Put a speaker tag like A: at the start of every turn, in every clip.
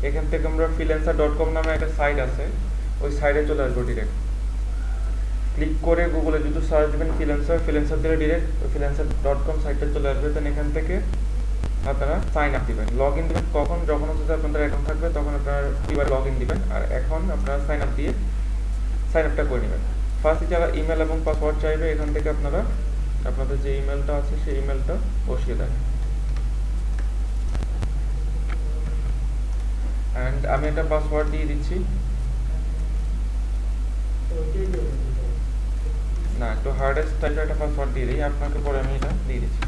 A: এখান থেকে আমরা freelancer.com নামে একটা সাইট আছে, ওই সাইটে চলে আসবো ডিরেক্ট। ক্লিক করে গুগলে যদি সার্চ দিবেন ফ্রিল্যান্সার দিলে ডিরেক্ট ওই freelancer.com সাইটে চলে আসবে। দেন এখান থেকে আপনারা সাইন আপ দিবেন, লগ ইন দিবেন। কখন? যখন হচ্ছে আপনাদের অ্যাকাউন্ট থাকবে তখন আপনারা এবার লগ ইন দিবেন। আর এখন আপনারা সাইন আপ দিয়ে সাইন আপটা করে নেবেন। ফার্স্টে যারা ইমেল এবং পাসওয়ার্ড চাইবে, এখান থেকে আপনারা আপনাদের যে ইমেলটা আছে সেই ইমেলটা বসিয়ে দেন। অ্যান্ড আমি একটা পাসওয়ার্ড দিয়ে দিচ্ছি। না, একটু হার্ডেস্ট টাইপের একটা পাসওয়ার্ড দিয়ে দিই, আপনাকে পরে আমি এটা দিয়ে দিচ্ছি।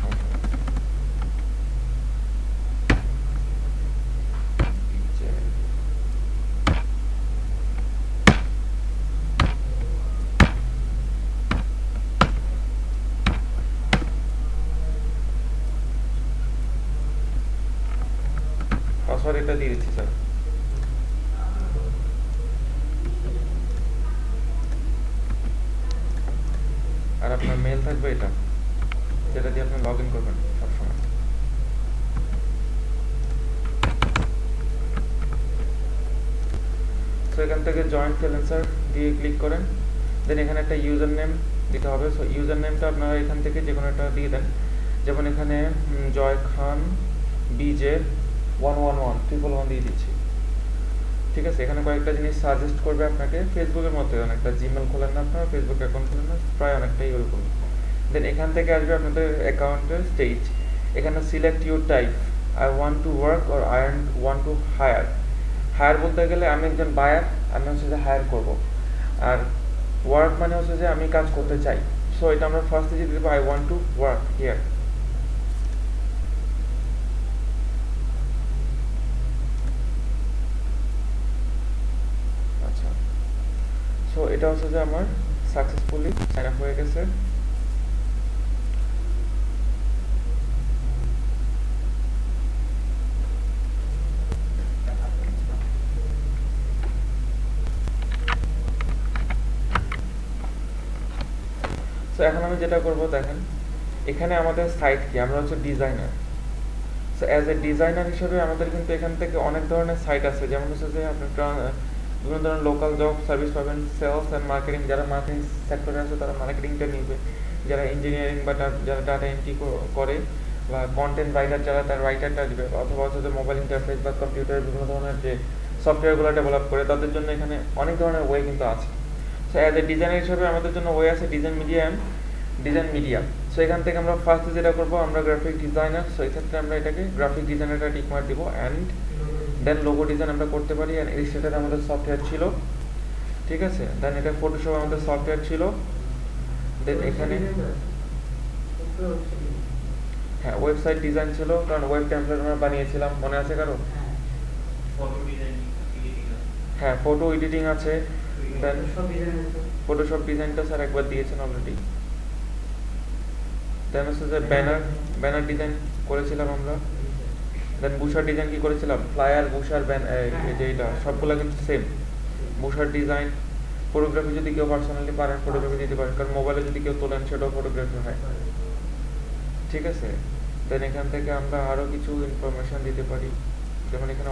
A: পাসওয়ার্ড এটা দিয়ে দিচ্ছি স্যার। আর আপনার মেল থাকবে এটা, যেটা দিয়ে আপনি লগ ইন করবেন সবসময়। সো এখান থেকে জয়েন ফ্রিল্যান্সার দিয়ে ক্লিক করেন। দেন এখানে একটা ইউজার নেম দিতে হবে। সো ইউজার নেমটা আপনারা এখান থেকে যে কোনো একটা দিয়ে দেন। যেমন এখানে জয় খান BJ 111 দিয়ে দিচ্ছি। ঠিক আছে, এখানে কয়েকটা জিনিস সাজেস্ট করবে আপনাকে, ফেসবুকের মতো অনেকটা। জিমেল খোলেন না আপনারা, ফেসবুক অ্যাকাউন্ট খোলেন না, প্রায় অনেকটাই ওরকম। দেন এখান থেকে আসবে আপনাদের অ্যাকাউন্টের স্টেজ। এখানে select your type, I want to work or I want to hire. Hire বলতে গেলে আমি একজন বায়ার, আমি হচ্ছে যে হায়ার করব। আর ওয়ার্ক মানে হচ্ছে যে আমি কাজ করতে চাই। সো এটা আমরা ফার্স্টে দিয়ে দেবো I want to work here. আচ্ছা, সো এটা হচ্ছে যে আমার সাকসেসফুলি সাইন আপ হয়ে গেছে। সো এখন আমি যেটা করব দেখেন, এখানে আমাদের সাইট কি, আমরা হচ্ছে designer. So as a designer হিসেবে আমাদের কিন্তু এখান থেকে অনেক ধরনের সাইট আছে। যেমন হচ্ছে যে আপনি বিভিন্ন ধরনের লোকাল জব সার্ভিস পাবেন, সেলস অ্যান্ড মার্কেটিং। যারা মার্কেটিং সেক্টরে আছে তারা মার্কেটিংটা নিবে, যারা ইঞ্জিনিয়ারিং বা যারা ডাটা এন্ট্রি করে বা কন্টেন্ট রাইটার যারা, তার রাইটারটা দিবে। অথবা হচ্ছে যে মোবাইল ইন্টারফেস বা কম্পিউটারের বিভিন্ন ধরনের যে সফটওয়্যারগুলো ডেভেলপ করে, তাদের জন্য এখানে অনেক ধরনের ওয়ে কিন্তু আছে। সো অ্যাজ এ ডিজাইনার হিসেবে আমাদের জন্য ওয়ে আছে ডিজাইন মিডিয়া। সো এখান থেকে আমরা ফার্স্টে যেটা করবো, আমরা গ্রাফিক ডিজাইনার। সো এই ক্ষেত্রে আমরা এটাকে গ্রাফিক ডিজাইনারটা টিক মার্ক দিব। অ্যান্ড দেন লোগো ডিজাইন আমরা করতে পারি। অ্যান্ড ইলাস্ট্রেটর আমাদের সফটওয়্যার ছিল, ঠিক আছে। দেন এটা ফটোশপ আমাদের সফটওয়্যার ছিল। দেন এখানে হ্যাঁ ওয়েবসাইট ডিজাইন ছিল, কারণ ওয়েব টেমপ্লেট আমরা বানিয়েছিলাম, মনে আছে কারো? হ্যাঁ, ফটো এডিটিং আছে। দেন ফটোশপ ডিজাইনটা স্যার একবার দিয়েছেন অলরেডি। দেন হচ্ছে যে ব্যানার ডিজাইন করেছিলাম আমরা। দেন বুশার ডিজাইন কি করেছিলাম, ফ্লায়ার, বুশার, যে এটা সবগুলো কিন্তু সেম। বুশার ডিজাইন, ফটোগ্রাফি যদি কেউ পার্সোনালি পারেন ফটোগ্রাফি দিতে পারেন, কারণ মোবাইলে যদি কেউ তোলেন সেটাও ফটোগ্রাফি হয়, ঠিক আছে। দেন এখান থেকে আমরা আরও কিছু ইনফরমেশন দিতে পারি। যেমন এখানে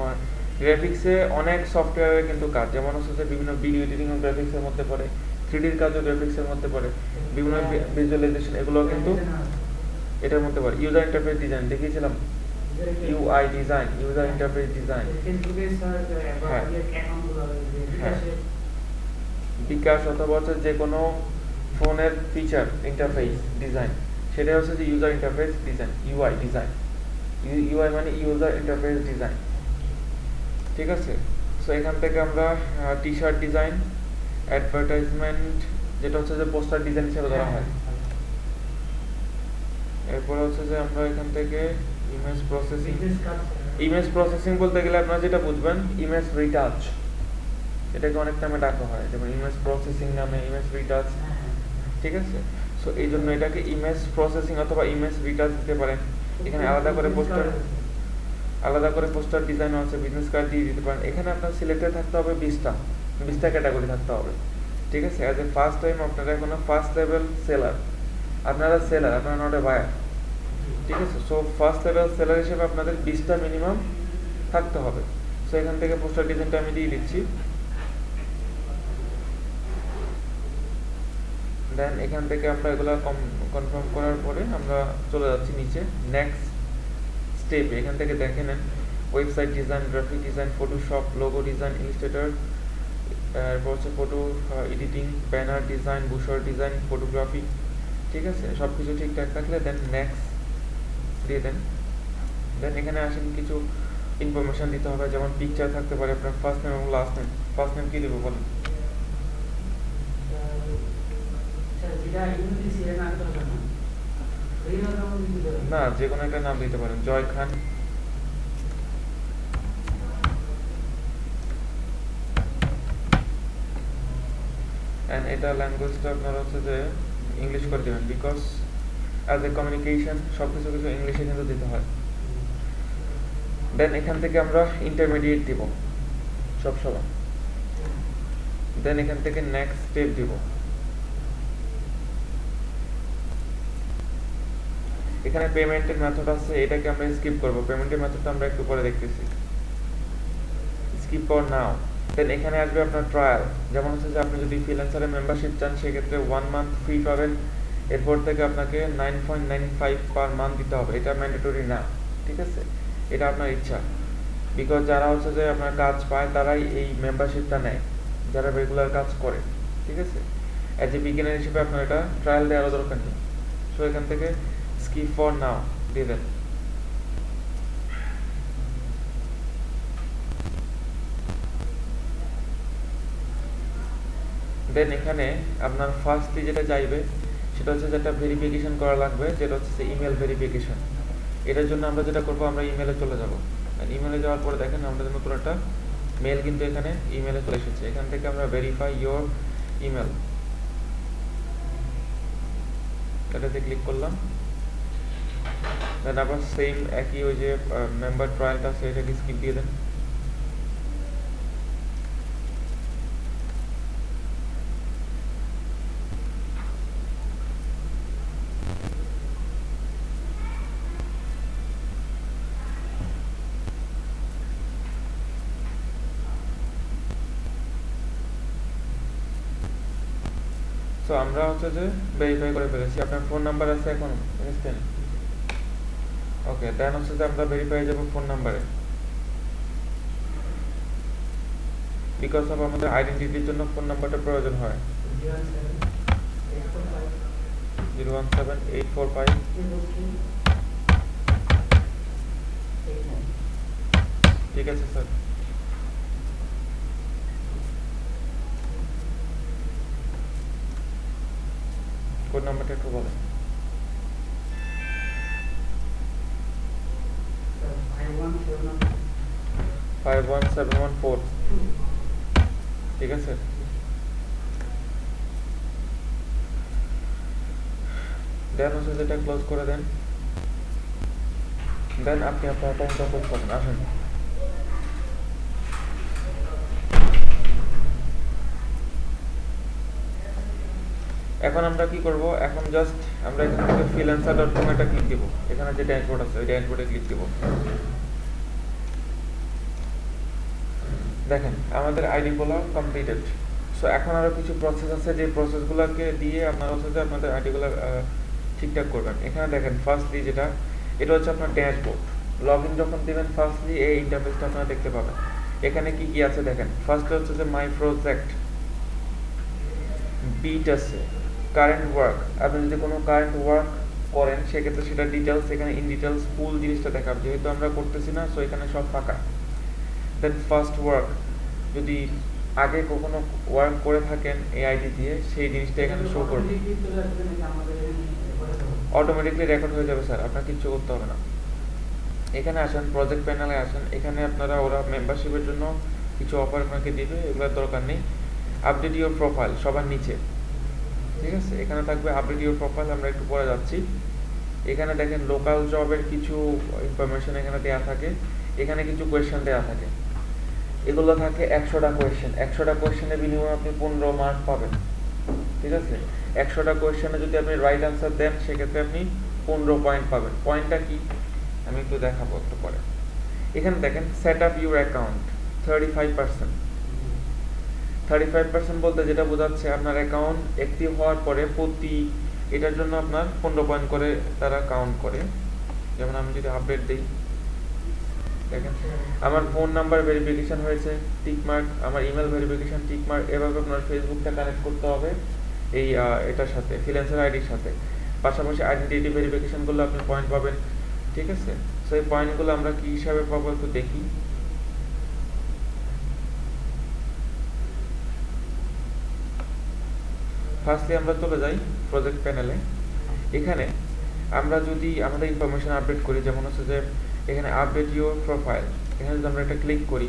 A: গ্রাফিক্সে অনেক সফটওয়্যারের কিন্তু কাজ, যেমন হচ্ছে যে বিভিন্ন ভিডিও এডিটিং ও গ্রাফিক্সের মধ্যে পড়ে, 3Dর কাজও গ্রাফিক্সের মধ্যে পড়ে, বিভিন্ন ভিজুয়ালাইজেশন এগুলো কিন্তু এটার মধ্যে পড়ে। ইউজার ইন্টারফেস ডিজাইন দেখিয়েছিলাম, UI design, user interface design. হ্যাঁ হ্যাঁ, বিকাশ অথবা হচ্ছে যে কোনো ফোনের ফিচার ইন্টারফেস ডিজাইন, সেটা হচ্ছে যে user interface design, UI design. UI মানে ইউজার ইন্টারফেস ডিজাইন, ঠিক আছে। সো এখান থেকে আমরা টি শার্ট ডিজাইন, অ্যাডভার্টাইজমেন্ট, যেটা হচ্ছে যে পোস্টার ডিজাইন হিসেবে ধরা হয়। এরপরে হচ্ছে যে আমরা এখান থেকে ইমেজ প্রসেসিং বলতে গেলে আপনারা যেটা বুঝবেন, ইমেজ রিটাচ, এটাকে অনেক নামে ডাকা হয়, যেমন ইমেজ প্রসেসিং নামে, ইমেজ রিটাচ, ঠিক আছে। সো এই জন্য এটাকে ইমেজ প্রসেসিং অথবা ইমেজ রিটাচ দিতে পারেন। এখানে আলাদা করে পোস্টার ডিজাইন আছে, বিজনেস কার্ড দিয়ে দিতে পারেন। এখানে আপনার সিলেক্টেড থাকতে হবে 20টা ক্যাটাগরি থাকতে হবে, ঠিক আছে। অ্যাজ এ ফার্স্ট টাইম আপনারা এখনো ফার্স্ট লেভেল সেলার, আপনারা সেলার, আপনারা নট এ বায়ার, ঠিক আছে। সো ফার্স্ট লেভেল সেলার হিসেবে আপনাদের 20টা মিনিমাম থাকতে হবে। সো এখান থেকে পোস্টার ডিজাইনটা আমি দিয়ে দিচ্ছি। দেন এখান থেকে আমরা এগুলো কনফার্ম করার পরে আমরা চলে যাচ্ছি নিচে নেক্সট স্টেপ। এখান থেকে দেখে নেন website design, graphic design, photoshop, logo design, illustrator, এরপর হচ্ছে photo editing, banner design, brochure design, photography. ঠিক আছে, সব কিছু ঠিকঠাক থাকলে দেন নেক্সট দিয়ে দেন। দেন এখানে আসেন কিছু ইনফরমেশন দিতে হবে, যেমন পিকচার থাকতে পারে, আপনার ফার্স্ট নেম এবং লাস্ট নেম। ফার্স্ট নেম কি দেবো বলেন? না, যে কোনো একটা নাম দিতে পারেন, জয় খান। এন্ড এটা ল্যাঙ্গুয়েজটা আপনারা হচ্ছে যে ইংলিশ করে দেবেন, বিকজ অ্যাজ এ কমিউনিকেশন সব কিছু ইংলিশে কিন্তু দিতে হয়। দেন এখান থেকে আমরা ইন্টারমিডিয়েট দিব সবসময়। দেন এখান থেকে নেক্সট স্টেপ দিব। এখানে পেমেন্টের মেথড আছে, এটাকে আমরা স্কিপ করব। পেমেন্টের মেথডটা আমরা একটু পরে দেখতেছি, স্কিপ ফর নাও। দেন এখানে আসবে আপনার ট্রায়াল, যেমন হচ্ছে যে আপনি যদি ফ্রিল্যান্সারে মেম্বারশিপ চান সেক্ষেত্রে 1 মান্থ ফ্রি পাবেন। এরপর থেকে আপনাকে 9.95 পার মান্থ দিতে হবে, এটা ম্যান্ডেটরি না। ঠিক আছে, এটা আপনার ইচ্ছা, বিকজ যারা হচ্ছে যে আপনার কাজ পায় তারাই এই মেম্বারশিপটা নেয়, যারা রেগুলার কাজ করে। ঠিক আছে, অ্যাজ এ বিগিনার হিসেবে আপনার এটা ট্রায়াল দেওয়ার দরকার নেই। সো এখান থেকে স্কিপ ফর নাও দিয়ে দেন। দেন এখানে আপনার ফার্স্টলি যেটা চাইবে সেটা হচ্ছে যেটা ভেরিফিকেশন করা লাগবে, যেটা হচ্ছে ইমেল ভেরিফিকেশন। এটার জন্য আমরা যেটা করবো, আমরা ইমেলে চলে যাব। ইমেলে যাওয়ার পরে দেখেন আমাদের নতুন একটা মেল কিন্তু এখানে ইমেলে চলে এসেছে। এখান থেকে আমরা ভেরিফাই ইয়োর ইমেল, এটাতে ক্লিক করলাম। দেন আবার সেম একই ওই যে মেম্বার ট্রায়ালটা আছে, এটাকে স্কিপ দিয়ে দেন। তো আমরা হচ্ছে যে ভেরিফাই করে ফেলেছি। আপনার ফোন নাম্বার আছে এখন বুঝছেন? ওকে, দেন হচ্ছে যে আমরা ভেরিফাই যাব ফোন নাম্বারে, বিকজ অফ আমাদের আইডেন্টিটির জন্য ফোন নাম্বারটা প্রয়োজন হয়। 0178458। ঠিক আছে স্যার। কোড নাম্বারটা একটু বলেন। 51714। ঠিক আছে, দেন হচ্ছে যেটা ক্লোজ করে দেন। দেন আপনি আপনার অ্যাকাউন্ট ওপেন করেন। আসেন, এখন আমরা কি করব, এখন জাস্ট আমরা এখান থেকে freelancer.com এটা ক্লিক দিব। এখানে যে ড্যাশবোর্ড আছে ওই ড্যাশবোর্ডে ক্লিক দিব। দেখেন আমাদের আইডি গুলো কমপ্লিটেড। সো এখন আরো কিছু প্রসেস আছে, যে প্রসেসগুলোকে দিয়ে আপনারা হচ্ছে যে আপনাদের আইডি গুলো ঠিকঠাক করবেন। এখানে দেখেন ফার্স্টলি যেটা, এটা হচ্ছে আপনার ড্যাশবোর্ড। লগইন যখন দিবেন ফার্স্টলি এই ইন্টারফেসটা আপনারা দেখতে পাবেন। এখানে কি কি আছে দেখেন। ফার্স্টে হচ্ছে যে মাই প্রজেক্ট, বিট আছে, কারেন্ট ওয়ার্ক। আপনি যদি কোনো কারেন্ট ওয়ার্ক করেন সেক্ষেত্রে সেটা ডিটেলস, এখানে ইন ডিটেলস ফুল জিনিসটা দেখাবে, যেহেতু আমরা করতেছি না সো এখানে সব ফাঁকা। দেন ফার্স্ট ওয়ার্ক, যদি আগে কখনো ওয়ার্ক করে থাকেন এই আইডি দিয়ে সেই জিনিসটা এখানে শো করবে, অটোমেটিকলি রেকর্ড হয়ে যাবে স্যার, আপনার কিচ্ছু করতে হবে না। এখানে আসেন, প্রজেক্ট প্যানেলে আসেন। এখানে আপনারা ওরা মেম্বারশিপের জন্য কিছু অফার আপনাকে দিবে, এগুলোর দরকার নেই। আপডেট ইউর প্রোফাইল সবার নিচে, ঠিক আছে, এখানে থাকবে আপডেট ইউর প্রোফাইল। আমরা একটু পরে যাচ্ছি। এখানে দেখেন লোকাল জবের কিছু ইনফরমেশন এখানে দেওয়া থাকে, এখানে কিছু কোয়েশ্চেন দেওয়া থাকে। এগুলো থাকে 100টা কোয়েশ্চেন। 100টা কোয়েশ্চেনের বিনিময়ে আপনি 15 মার্ক পাবেন। ঠিক আছে, 100টা কোয়েশ্চেনে যদি আপনি রাইট আনসার দেন সেক্ষেত্রে আপনি 15 পয়েন্ট পাবেন। পয়েন্টটা কি আমি একটু দেখাবো একটু পরে। এখানে দেখেন সেট আপ ইউর অ্যাকাউন্ট। 35%। 35% বলতে যেটা বোঝাচ্ছে আপনার অ্যাকাউন্ট অ্যাক্টিভ হওয়ার পরে প্রতি এটার জন্য আপনার 15 পয়েন্ট করে তারা কাউন্ট করে। যেমন আমি যদি আপডেট দিই, দেখেন আমার ফোন নাম্বার ভেরিফিকেশন হয়েছে, টিকমার্ক, আমার ইমেল ভেরিফিকেশন টিকমার্ক। এভাবে আপনার ফেসবুকটা কানেক্ট করতে হবে এই এটার সাথে, ফ্রিল্যান্সার আইডির সাথে। পাশাপাশি আইডেন্টিটি ভেরিফিকেশন করলে আপনি পয়েন্ট পাবেন, ঠিক আছে? সো এই পয়েন্টগুলো আমরা কি হিসাবে পাবো একটু দেখি। ফার্স্টলি আমরা চলে যাই প্রজেক্ট প্যানেলে। এখানে আমরা যদি আমাদের ইনফরমেশন আপডেট করি, যেমন হচ্ছে যে এখানে আপডেট ইউর প্রোফাইল, এখানে যদি আমরা এটা ক্লিক করি,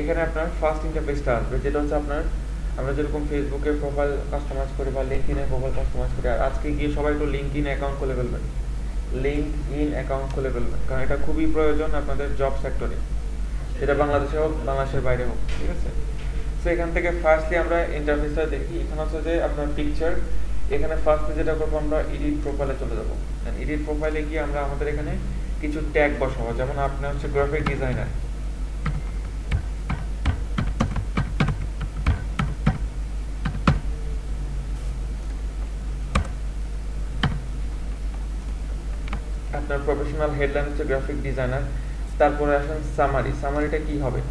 A: এখানে আপনার ফার্স্ট ইন্টারফেসটা আসবে, যেটা হচ্ছে আপনার আমরা যেরকম ফেসবুকে প্রোফাইল কাস্টমাইজ করি বা লিঙ্কডইনে প্রোফাইল কাস্টমাইজ করি। আর আজকে গিয়ে সবাই একটু লিঙ্কডইন অ্যাকাউন্ট খুলে ফেলবেন, লিঙ্কডইন অ্যাকাউন্ট খুলে ফেলবেন, কারণ এটা খুবই প্রয়োজন আপনাদের জব সেক্টরে, সেটা বাংলাদেশে হোক বাংলাদেশের বাইরে হোক, ঠিক আছে? সো এখান থেকে ফার্স্টলি আমরা ইন্টারফেসটা দেখি। এখানে হচ্ছে যে আপনার পিকচার, এখানে ফার্স্টে যেটা করবো আমরা এডিট প্রোফাইলে চলে যাবো। এডিট প্রোফাইলে গিয়ে আমরা আমাদের এখানে কিছু ট্যাগ বসাবো, যেমন আপনার হচ্ছে গ্রাফিক ডিজাইনার, আপনার প্রফেশনাল হেডলাইন হচ্ছে গ্রাফিক ডিজাইনার। তারপরে আসেন সামারি। সামারিটা কি হবে?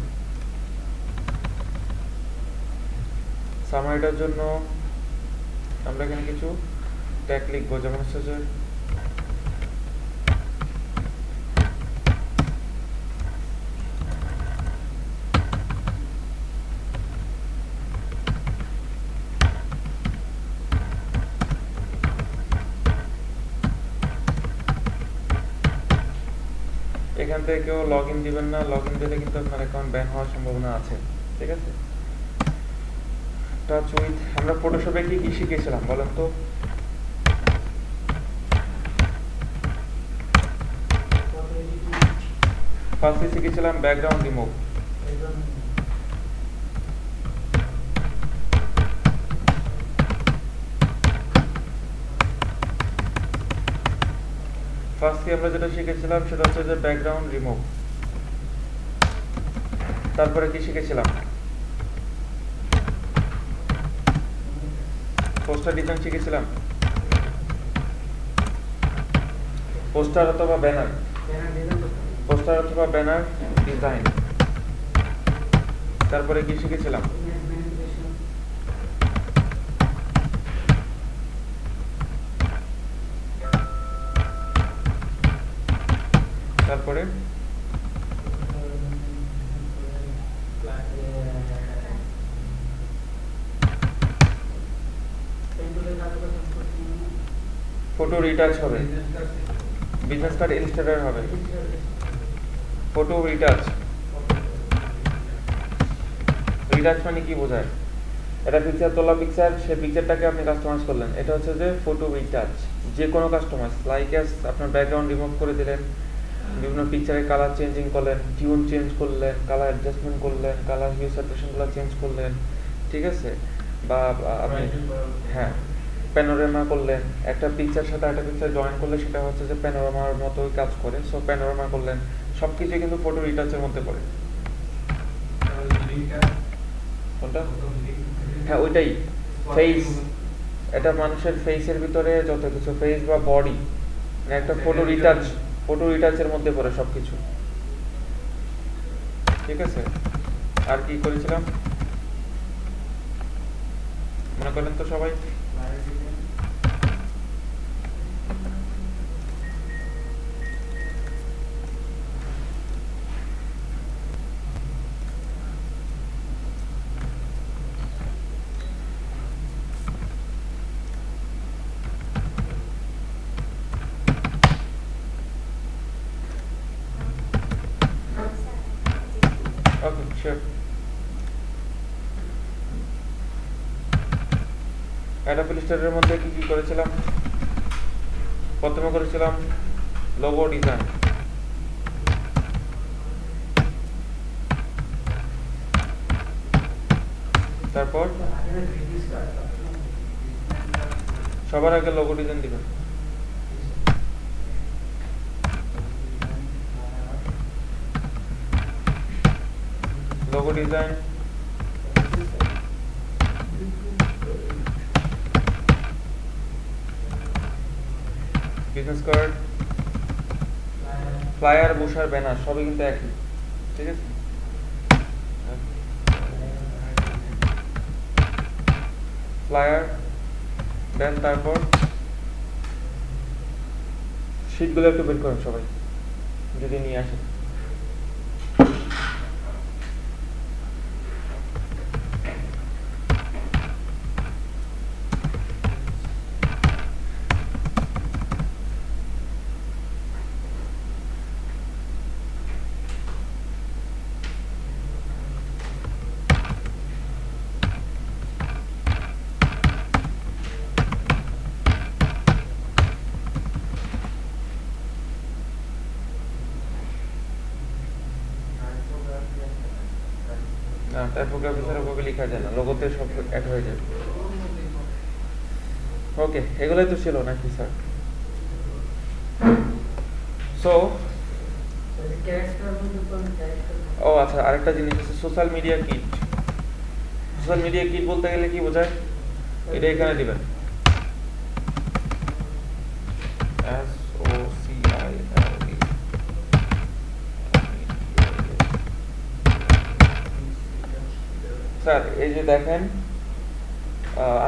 A: সামারিটার জন্য আমরা এখানে কিছু ট্যাগ লিখবো, যেমন হচ্ছে যে এখান থেকে কেউ লগ ইন দিবেন না, লগ ইন দিলে কিন্তু আপনার অ্যাকাউন্ট ব্যান হওয়ার সম্ভাবনা আছে, ঠিক আছে? টাচ উইথ, আমরা ফটোশপে কি কি শিখেছিলাম বলেন তো? ফার্স্টে শিখেছিলাম ব্যাকগ্রাউন্ড রিমুভ, ফার্স্টে আমরা যেটা শিখেছিলাম সেটা হচ্ছে যে ব্যাকগ্রাউন্ড রিমুভ। তারপরে কি শিখেছিলাম? পোস্টার ডিজাইন শিখেছিলাম, পোস্টার অথবা ব্যানার, পোস্টার অথবা ব্যানার ডিজাইন। তারপরে কি শিখেছিলাম? তারপরে ফটো রিটাচ হবে, বিজনেস কার্ড ইলাস্ট্রেটর হবে, ফটো রিটাচ। রিটাচ মানে কি বোঝায়? এটা পিকচার তোলা, পিকচার, সেই পিকচারটাকে আপনি কাস্টমাইজ করলেন, এটা হচ্ছে যে ফটো রিটাচ। যে কোনো কাস্টমাইজ, লাইক অ্যাজ আপনার ব্যাকগ্রাউন্ড রিমুভ করে দিলেন, বিভিন্ন পিকচারের কালার চেঞ্জিং করলেন, টিউন চেঞ্জ করলেন, কালার অ্যাডজাস্টমেন্ট করলেন, কালার হিউ স্যাচুরেশনগুলো চেঞ্জ করলেন, ঠিক আছে? বা আপনি হ্যাঁ প্যানোরামা করলেন, একটা পিকচার সাথে একটা পিকচার জয়েন করলে সেটা হচ্ছে যে প্যানোরামার মতোই কাজ করে। সো প্যানোরামা করলেন, সব কিছুই কিন্তু ফটো রিটাচের মধ্যে পড়ে। কোনটা? হ্যাঁ ওইটাই, ফেস। এটা মানুষের ফেসের ভিতরে যত কিছু, ফেস বা বডি, একটা ফটো রিটাচ, ফটো রিটাচের মধ্যে পড়ে সবকিছু, ঠিক আছে? আর কি করেছিলাম মনে করেন তো সবাই? Okay sure. অ্যাডোব ইলাস্ট্রেটরের মধ্যে কি কি করেছিলাম? প্রথমে করেছিলাম লোগো ডিজাইন, তারপর সবার আগে লোগো ডিজাইন দিবেন, logo design, business card, flyer, brochure, banner সবই কিন্তু একই, ঠিক আছে। ফ্লায়ার দেন তারপর শীটগুলো একটু বের করেন সবাই যদি নিয়ে আসেন। টাইপোগ্রাফি ছাড়া ওভাবে লেখা যায় না, লোগোতে সব অ্যাড হয়ে যাবে। ওকে, এগুলোই তো ছিল নাকি স্যার? সো ও আচ্ছা, আরেকটা জিনিস আছে, social media kit. Social media kit বলতে গেলে কি বোঝায়, এটা এখানে দিবেন, স্যার এই যে দেখেন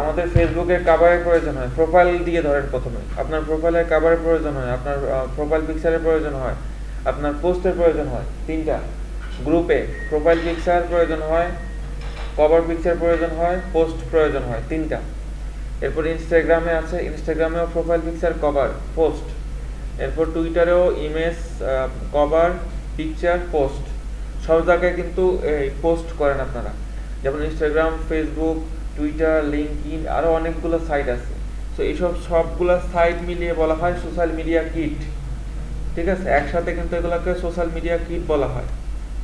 A: আমাদের ফেসবুকের কভারের প্রয়োজন হয়, প্রোফাইল দিয়ে ধরেন প্রথমে আপনার প্রোফাইলের কভারের প্রয়োজন হয়, আপনার প্রোফাইল পিকচারের প্রয়োজন হয়, আপনার পোস্টের প্রয়োজন হয়, তিনটা গ্রুপে প্রোফাইল পিকচার প্রয়োজন হয়, কভার পিকচার প্রয়োজন হয়, পোস্ট প্রয়োজন হয়, তিনটা। এরপর ইনস্টাগ্রামে আছে, ইনস্টাগ্রামেও প্রোফাইল পিকচার, কভার, পোস্ট। এরপর টুইটারেও ইমেজ, কভার, পিকচার, পোস্ট, সব জায়গায় কিন্তু এই পোস্ট করেন আপনারা, যেমন ইনস্টাগ্রাম, ফেসবুক, টুইটার, লিঙ্কডইন, আরো অনেকগুলো সাইট আছে। সো এইসব সবগুলো সাইট মিলিয়ে বলা হয় সোশ্যাল মিডিয়া কিট, ঠিক আছে। একসাথে কিন্তু এগুলোকে সোশ্যাল মিডিয়া কিট বলা হয়,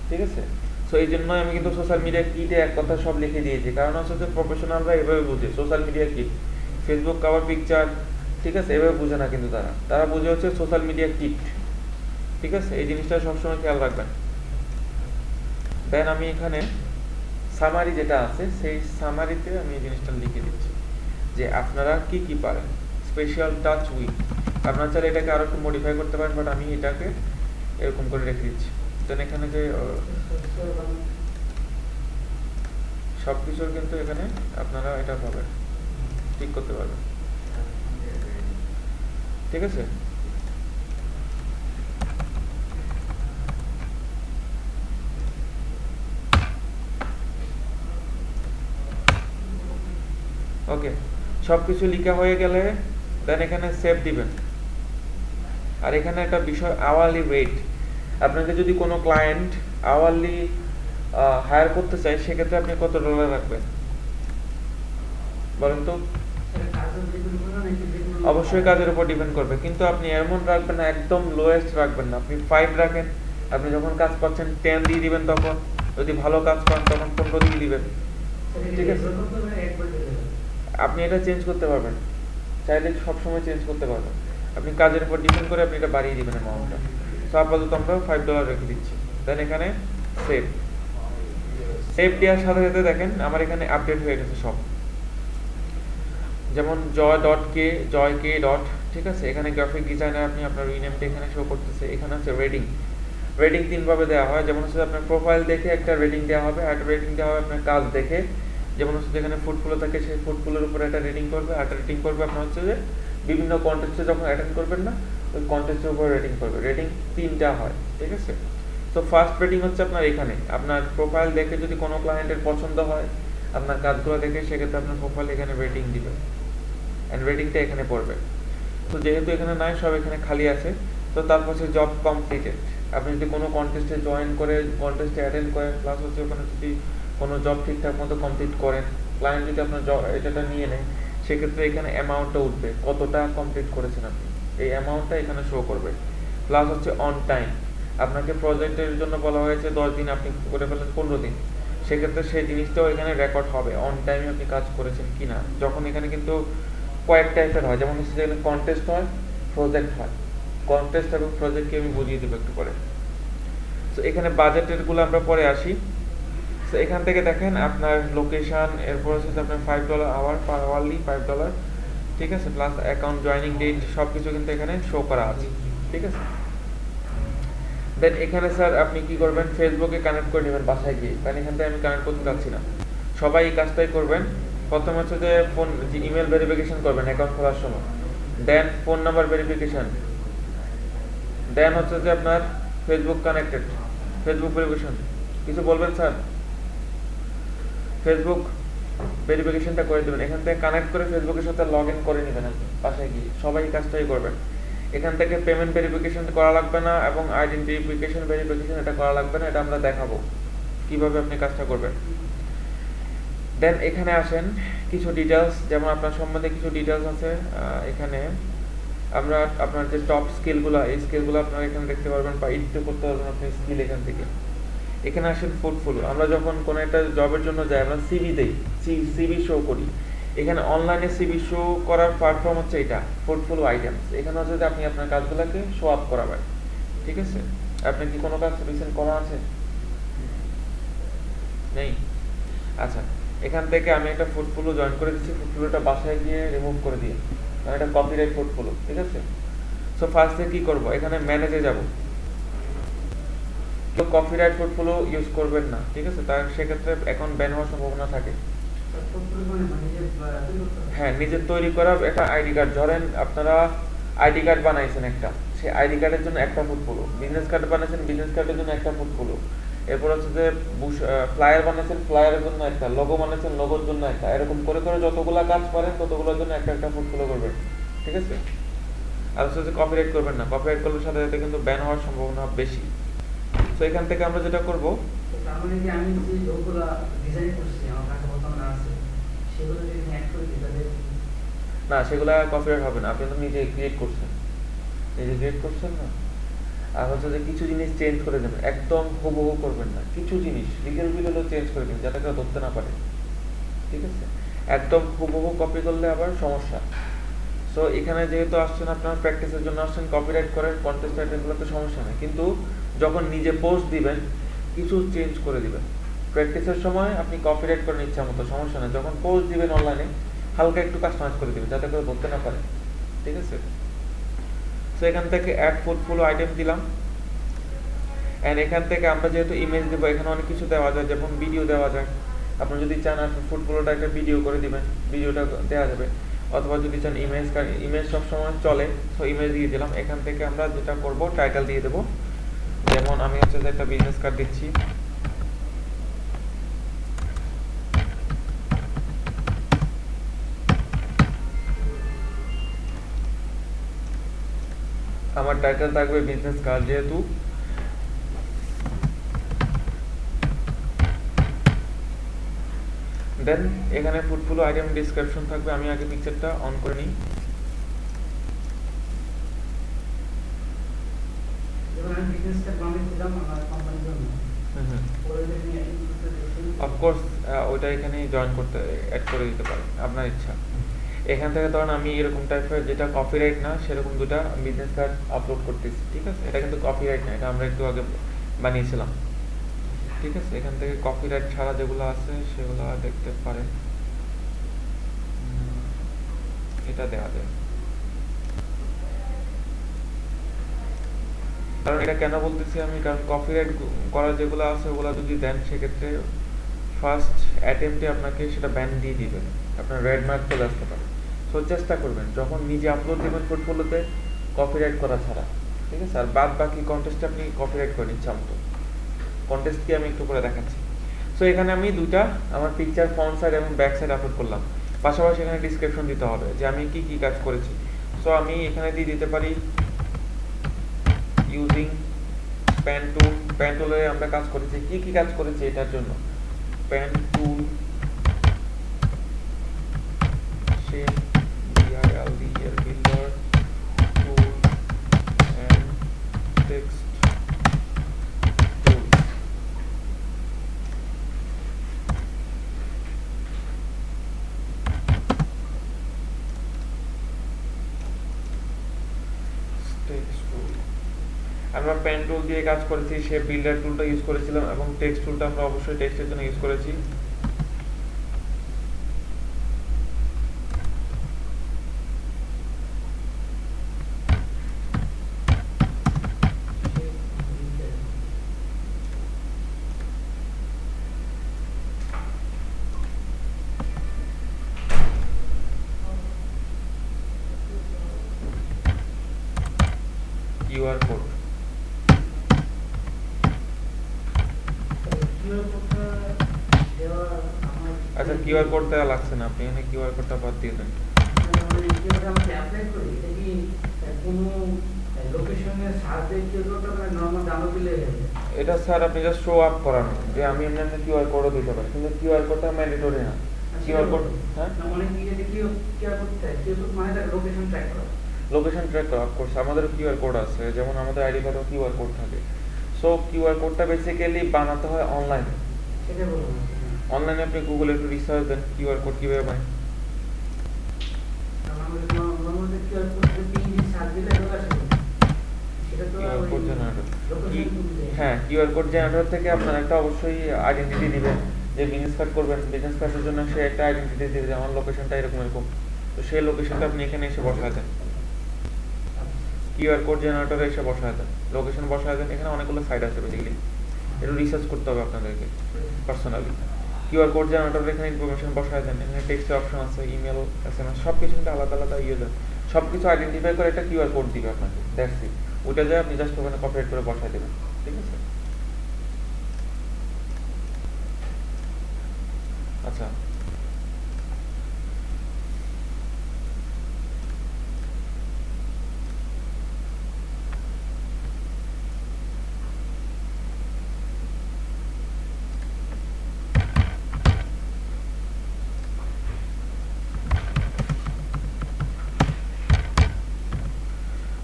A: ঠিক আছে। সো এই জন্যই আমি কিন্তু সোশ্যাল মিডিয়া কিটে এক কথা সব লিখে দিয়েছি, কারণ হচ্ছে যে প্রফেশনালরা এভাবে বুঝে social media kit, Facebook cover picture, ঠিক আছে, এভাবে বুঝে না কিন্তু তারা বুঝে হচ্ছে সোশ্যাল মিডিয়া কিট, ঠিক আছে। এই জিনিসটা সবসময় খেয়াল রাখবেন। দেন আমি এখানে সামারি যেটা আছে, সেই সামারিতে আমি এই জিনিসটা লিখে দিচ্ছি যে আপনারা কি কি পারেন। স্পেশাল টাচ উইথ, আপনারা চাইলে এটাকে আরো একটু মডিফাই করতে পারেন, বাট আমি এটাকে এরকম করে রেখে দিচ্ছি। দেন এখানে যে সবকিছুর কিন্তু এখানে আপনারা এটা পাবেন, ঠিক করতে পারবেন, ঠিক আছে। ওকে, সবকিছু লেখা হয়ে গেলে দেন এখানে সেভ দিবেন। আর এখানে একটা বিষয়, আওয়ারলি রেট। আপনাকে যদি কোনো ক্লায়েন্ট আওয়ারলি হায়ার করতে চায়, সেক্ষেত্রে আপনি কত ডলার রাখবেন বলেন তো? অবশ্যই কাজের উপর ডিপেন্ড করবে, কিন্তু আপনি এমন রাখবেন না, একদম লোয়েস্ট রাখবেন না। আপনি 5 রাখেন, আপনি যখন কাজ পাচ্ছেন 10 দিয়ে দিবেন, তখন যদি ভালো কাজ পান তখন 15 দিয়ে দিবেন, ঠিক আছে। আপনি এটা চেঞ্জ করতে পারবেন, চাইলে সবসময় চেঞ্জ করতে পারবেন। আপনি কাজের উপর ডিপেন্ড করে আপনি এটা বাড়িয়ে দিবেন অ্যামাউন্টটা। সো আপাতত আমরা $5 রেখে দিচ্ছি। দেন এখানে সেভ। সেভ দেওয়ার সাথে সাথে দেখেন আমার এখানে আপডেট হয়ে গেছে সব, যেমন joy.k, joyk. ঠিক আছে। এখানে গ্রাফিক ডিজাইনার, আপনি আপনার রিনেমটা এখানে শো করতেছে। এখানে হচ্ছে রেটিং। রেটিং 3 ভাবে দেওয়া হয়, যেমন হচ্ছে আপনার প্রোফাইল দেখে একটা রেটিং দেওয়া হবে, আর একটা রেটিং দেওয়া হবে আপনার কাজ দেখে। যেমন হচ্ছে যেখানে ফুডগুলো থাকে সেই ফুডগুলোর উপরে একটা রেটিং করবে, আর একটা রেটিং করবে আপনার হচ্ছে যে বিভিন্ন কন্টেস্টে যখন অ্যাটেন্ড করবেন না, ওই কন্টেস্টের উপর রেটিং করবে। রেটিং 3টা হয়, ঠিক আছে। তো ফার্স্ট রেটিং হচ্ছে আপনার এখানে, আপনার প্রোফাইল দেখে যদি কোনো ক্লায়েন্টের পছন্দ হয় আপনার কাজগুলো দেখে, সেক্ষেত্রে আপনার প্রোফাইল এখানে রেটিং দিবে, এন্ড রেটিংটা এখানে পড়বে। তো যেহেতু এখানে নাই, সব এখানে খালি আছে, তো তারপর হচ্ছে জব কমপ্লিটেড। আপনি যদি কোনো কন্টেস্টে জয়েন করে, কন্টেস্টে অ্যাটেন্ড করেন, প্লাস হচ্ছে ওখানে যদি কোনো জব ঠিকঠাক মতো কমপ্লিট করেন, ক্লায়েন্ট যদি আপনার জব এটা নিয়ে নেয়, সেক্ষেত্রে এখানে অ্যামাউন্টটা উঠবে, কতটা কমপ্লিট করেছেন আপনি, এই অ্যামাউন্টটা এখানে শো করবে। প্লাস হচ্ছে অন টাইম, আপনাকে প্রজেক্টের জন্য বলা হয়েছে 10 দিন, আপনি করে ফেলেন 15 দিন, সেক্ষেত্রে সেই জিনিসটাও এখানে রেকর্ড হবে, অন টাইমে আপনি কাজ করেছেন কিনা। যখন এখানে কিন্তু কয়েক টাইপের হয়, যেমন হচ্ছে যেখানে কন্টেস্ট হয়, প্রজেক্ট হয়। কন্টেস্ট এবং প্রজেক্টকে আমি বুঝিয়ে দেবো একটু পরে। তো এখানে বাজেটের গুলো আমরা পরে আসি। সো এখান থেকে দেখেন আপনার লোকেশন, এরপর হচ্ছে আপনার $5 আওয়ার পার আওয়ারলি $5, ঠিক আছে, প্লাস অ্যাকাউন্ট জয়েনিং ডেট সব কিছু কিন্তু এখানে শো করা আছে, ঠিক আছে। দেন এখানে স্যার আপনি কি করবেন, ফেসবুকে কানেক্ট করে নেবেন বাসায় গিয়ে, কারণ এখান থেকে আমি কানেক্ট করতে চাচ্ছি না। সবাই এই কাজটাই করবেন। প্রথম হচ্ছে যে ফোন ইমেল ভেরিফিকেশন করবেন অ্যাকাউন্ট খোলার সময়, দেন ফোন নাম্বার ভেরিফিকেশন, দেন হচ্ছে যে আপনার ফেসবুক কানেক্টেড, ফেসবুক ভেরিফিকেশন। কিছু বলবেন স্যার? ফেসবুক ভেরিফিকেশনটা করে দেবেন, এখান থেকে কানেক্ট করে ফেসবুকের সাথে লগ ইন করে নেবেন আপনি বাসায় গিয়ে, সবাই এই কাজটাই করবেন। এখান থেকে পেমেন্ট ভেরিফিকেশন করা লাগবে না এবং আইডেন্টিফিকেশন ভেরিফিকেশন এটা করা লাগবে না, এটা আমরা দেখাবো কিভাবে আপনি কাজটা করবেন। দেন এখানে আসেন কিছু ডিটেলস, যেমন আপনার সম্বন্ধে কিছু ডিটেলস আছে। এখানে আমরা আপনার যে টপ স্কিলগুলো, এই স্কিলগুলো আপনারা এখানে দেখতে পারবেন বা এডিট করতে পারবেন আপনি স্কিল এখান থেকে। এখানে আসেন পোর্টফোলিও, আমরা যখন কোনো একটা জবের জন্য যাই আমরা সিভি দেই, সিভি শো করি। এখানে অনলাইনে সিভি শো করার প্ল্যাটফর্ম হচ্ছে এটা পোর্টফোলিও আইটেমস। এখানে হচ্ছে যে আপনি আপনার কাজগুলোকে শো আপ করাবেন, ঠিক আছে। আপনার কি কোনো কাজ রিসেন্ট করা আছে? নেই? আচ্ছা, এখান থেকে আমি একটা পোর্টফোলিও জয়েন করে দিচ্ছি, পোর্টফোলিওটা বাসায় গিয়ে রিমুভ করে দিয়ে, কারণ এটা কপিরাইট পোর্টফোলিও, ঠিক আছে। সো ফার্স্টে কি করব, এখানে ম্যানেজে যাব। তো কপিরাইট পোর্টফোলিও ইউজ করবেন না, ঠিক আছে, তার সেক্ষেত্রে অ্যাকাউন্ট ব্যান হওয়ার সম্ভাবনা থাকে। হ্যাঁ, নিজের তৈরি করা একটা আইডি কার্ড, ধরেন আপনারা আইডি কার্ড বানাইছেন একটা, সেই আইডি কার্ডের জন্য একটা পোর্টফোলিও, বিজনেস কার্ড বানাইছেন বিজনেস কার্ডের জন্য একটা পোর্টফোলিও, এরপর হচ্ছে যে ফ্লায়ার বানাইছেন ফ্লায়ারের জন্য একটা, লোগো বানাইছেন লোগোর জন্য একটা, এরকম করে করে যতগুলা কাজ পারেন ততগুলোর জন্য একটা একটা পোর্টফোলিও করবেন, ঠিক আছে। আর হচ্ছে যে কপিরাইট করবেন না, কপিরাইট করলে সাথে সাথে কিন্তু ব্যান হওয়ার সম্ভাবনা বেশি। তো এখান থেকে আমরা যেটা করব,
B: আমি যে লোগোগুলো ডিজাইন করছি আমার কাছে বর্তমানে আছে, সেগুলো যদি অ্যাড করে দিই তাহলে
A: না, সেগুলা কপিরাইট হবে না, আপনি তো নিজে ক্রিয়েট করছেন, নিজে ক্রিয়েট করছেন না। আর হচ্ছে যে কিছু জিনিস চেঞ্জ করে দেবেন, একদম হুবহু করবেন না, কিছু জিনিস লিগেল বিল হলেও চেঞ্জ করে দিন যাতে কেউ ধরতে না পারে, ঠিক আছে। একদম হুবহু কপি করলে আবার সমস্যা। সো এখানে যেহেতু আসছেন আপনার প্র্যাকটিসের জন্য আসছেন, কপিরাইট করেন কন্টেস্ট আইটেমগুলোতে সমস্যা নেই, কিন্তু যখন নিজে পোস্ট দিবেন কিছু চেঞ্জ করে দিবেন। প্র্যাকটিসের সময় আপনি কপিরাইট করেন ইচ্ছা মতো, সমস্যা নেই, যখন পোস্ট দিবেন অনলাইনে হালকা একটু কাস্টমাইজ করে দিবেন যাতে কেউ ধরতে না পারে, ঠিক আছে। সো এখান থেকে অ্যাড পোর্টফোলিও আইটেম দিলাম, অ্যান্ড এখান থেকে আমরা যেহেতু ইমেজ দেবো, এখানে অনেক কিছু দেওয়া যায়, যেমন ভিডিও দেওয়া যায়। আপনি যদি চান আপনার পোর্টফোলিওটা একটা ভিডিও করে দিবেন, ভিডিওটা দেওয়া যাবে, অথবা যদি চান ইমেজ, ইমেজ সবসময় চলে, সো ইমেজ দিয়ে দিলাম। এখান থেকে আমরা যেটা করব টাইটেল দিয়ে দেবো, যেমন আমি হচ্ছে যে একটা বিজনেস কার্ড দিচ্ছি, আমার টাইটেল থাকবে বিজনেস কার্ড যেহেতু। দেন এখানে পোর্টফোলিও আইটেম ডেসক্রিপশন থাকবে, আমি আগে পিকচারটা অন করে নিই। অফকোর্স ওইটা এখানে জয়েন করতে অ্যাড করে দিতে পারেন, আপনার ইচ্ছা। এখান থেকে ধরেন আমি এরকম টাইপের যেটা কপিরাইট না সেরকম দুটা বিজনেস কার্ড আপলোড করতেছি, ঠিক আছে। এটা কিন্তু কপিরাইট না, এটা আমরা একটু আগে বানিয়েছিলাম, ঠিক আছে। এখান থেকে কপিরাইট ছাড়া যেগুলো আছে সেগুলো দেখতে পারেন, এটা দেওয়া যায়। কারণ এটা কেন বলতেছি আমি, কারণ কপিরাইট করা যেগুলো আছে ওগুলো যদি দেন সেক্ষেত্রে ফার্স্ট অ্যাটেম্পটে আপনাকে সেটা ব্যান দিয়ে দিবেন, আপনার রেড মার্ক চলে আসতে পারে। সো চেষ্টা করবেন যখন নিজে আপলোড দেবেন পোর্টফোলিওতে কপিরাইট করা ছাড়া, ঠিক আছে। আর বাদ বাকি কন্টেস্টে আপনি কপিরাইট করে ইচ্ছা মতো, কন্টেস্টকে আমি একটু করে দেখাচ্ছি। সো এখানে আমি দুইটা আমার পিকচার ফ্রন্ট সাইড এবং ব্যাক সাইড আপলোড করলাম, পাশাপাশি এখানে ডিসক্রিপশন দিতে হবে যে আমি কি কি কাজ করেছি। সো আমি এখানে দিয়ে দিতে পারি ইউজিং পেন টুল, পেন টুলে আমরা কাজ করেছি, কি কি কাজ করেছি এটার জন্য, পেন টুল শেপ BILD এর builder tool and text tool. Text tool আমরা পেন টুল দিয়ে কাজ করেছি, শেপ বিল্ডার টুলটা ইউজ করেছিলাম, এবং টেক্সট টুলটা আমরা অবশ্যই টেক্সটের জন্য ইউজ করেছি। কিউআর কোড, আচ্ছা কিউআর কোড দেওয়া লাগছে না, আপনি এখানে কিউআর কোডটা বাদ দিয়ে দেন। এটা স্যার আপনি জাস্ট শো আপ করান যে আমি এমনি কিউআর কোডও দিতে পারি, কিন্তু কিউআর কোডটা ম্যান্ডেটরি না। কিউআর কোড হ্যাঁ লোকেশন ট্র্যাক করা, অফকোর্স আমাদের কিউআর কোড আছে, যেমন আমাদের আইডি কার্ডেও কিউআর কোড থাকে। সো কিউআর কোডটা বেসিক্যালি বানাতে হয় অনলাইনে। অনলাইনে আপনি গুগলে একটু রিসার্চ দেন কিউআর কোড কিভাবে বানায়। কিউআর কোড জেনারেটর, হ্যাঁ কিউআর কোড জেনারেটর থেকে আপনার একটা অবশ্যই আইডেন্টিটি দিবেন, যে বিজনেস কার্ড করবেন, বিজনেস কার্ডের জন্য সে একটা আইডেন্টিটি দিবে যে আমার লোকেশনটা এরকম এরকম, তো সেই লোকেশনটা আপনি এখানে এসে বসায় দেন, কিউআর কোড জেনারেটরে এসে বসায় দেন, লোকেশন বসায় দেন। এখানে অনেকগুলো সাইট আছে, বেসিক্যালি একটু রিসার্চ করতে হবে আপনাদেরকে পার্সোনালি। কিউআর কোড জেনারেটর এখানে ইনফরমেশন বসায় দেন, এখানে টেক্সটের অপশন আছে, ইমেল, এসএমএস, সব কিছু কিন্তু আলাদা আলাদা ইউজার সব কিছু আইডেন্টিফাই করে একটা কিউআর কোড দিবে আপনাকে, দ্যাটস ইট। ওইটা যায় আপনি জাস্ট ওখানে কপিরাইট করে বসায় দেবেন, ঠিক আছে। আচ্ছা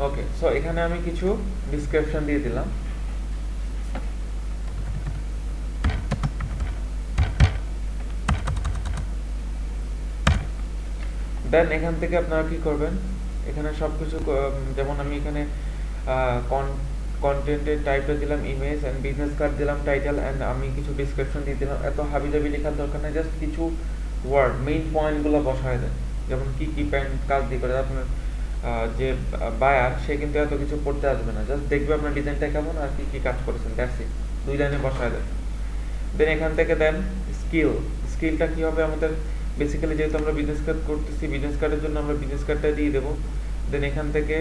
A: ওকে, সো এখানে আমি কিছু ডিসক্রিপশন দিয়ে দিলাম। দেন এখান থেকে আপনারা কি করবেন, এখানে সবকিছু যেমন আমি এখানে কন্টেন্টের টাইপটা দিলাম ইমেজ, এন্ড বিজনেস কার্ড দিলাম টাইটেল, এন্ড আমি কিছু ডিসক্রিপশন দিয়ে দিলাম। এত হাবিজাবি লেখার দরকার নেই, জাস্ট কিছু ওয়ার্ড, মেইন পয়েন্টগুলো বসায় দেন। যেমন কি কি কাজ দিয়ে করে আপনার যে বায়ার, সে কিন্তু এত কিছু পড়তে আসবে না, জাস্ট দেখবে আপনার ডিজাইনটা কেমন আর কি কি কাজ করেছেন, দ্যাটস ইট। 2 লাইনে বসায় দেন। দেন এখান থেকে দেন স্কিলটা কি হবে আমাদের, বেসিক্যালি যেহেতু আমরা বিজনেস কার্ড করতেছি, বিজনেস কার্ডের জন্য আমরা বিজনেস কার্ডটা দিয়ে দেবো। দেন এখান থেকে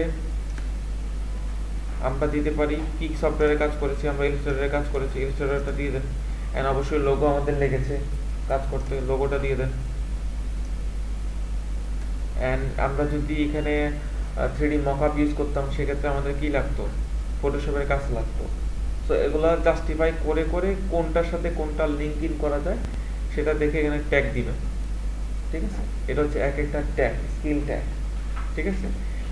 A: আমরা দিতে পারি কি সফটওয়্যারে কাজ করেছি, আমরা ইলাস্ট্রেটরে কাজ করেছি, ইলাস্ট্রেটরটা দিয়ে দেন। এন্ড অবশ্যই লোগো আমাদের লেগেছে কাজ করতে, লোগোটা দিয়ে দেন। এন্ড আমরা যদি এখানে 3D মকআপ ইউজ করতাম, সেক্ষেত্রে আমাদের কি লাগতো, ফটোশপের কাজ লাগতো। সো এগুলা জাস্টিফাই করে করে কোনটার সাথে কোনটা লিঙ্ক ইন করা যায় সেটা দেখে এখানে ট্যাগ দিবেন, ঠিক আছে। এটা হচ্ছে এক একটা ট্যাগ, স্কিল ট্যাগ, ঠিক আছে।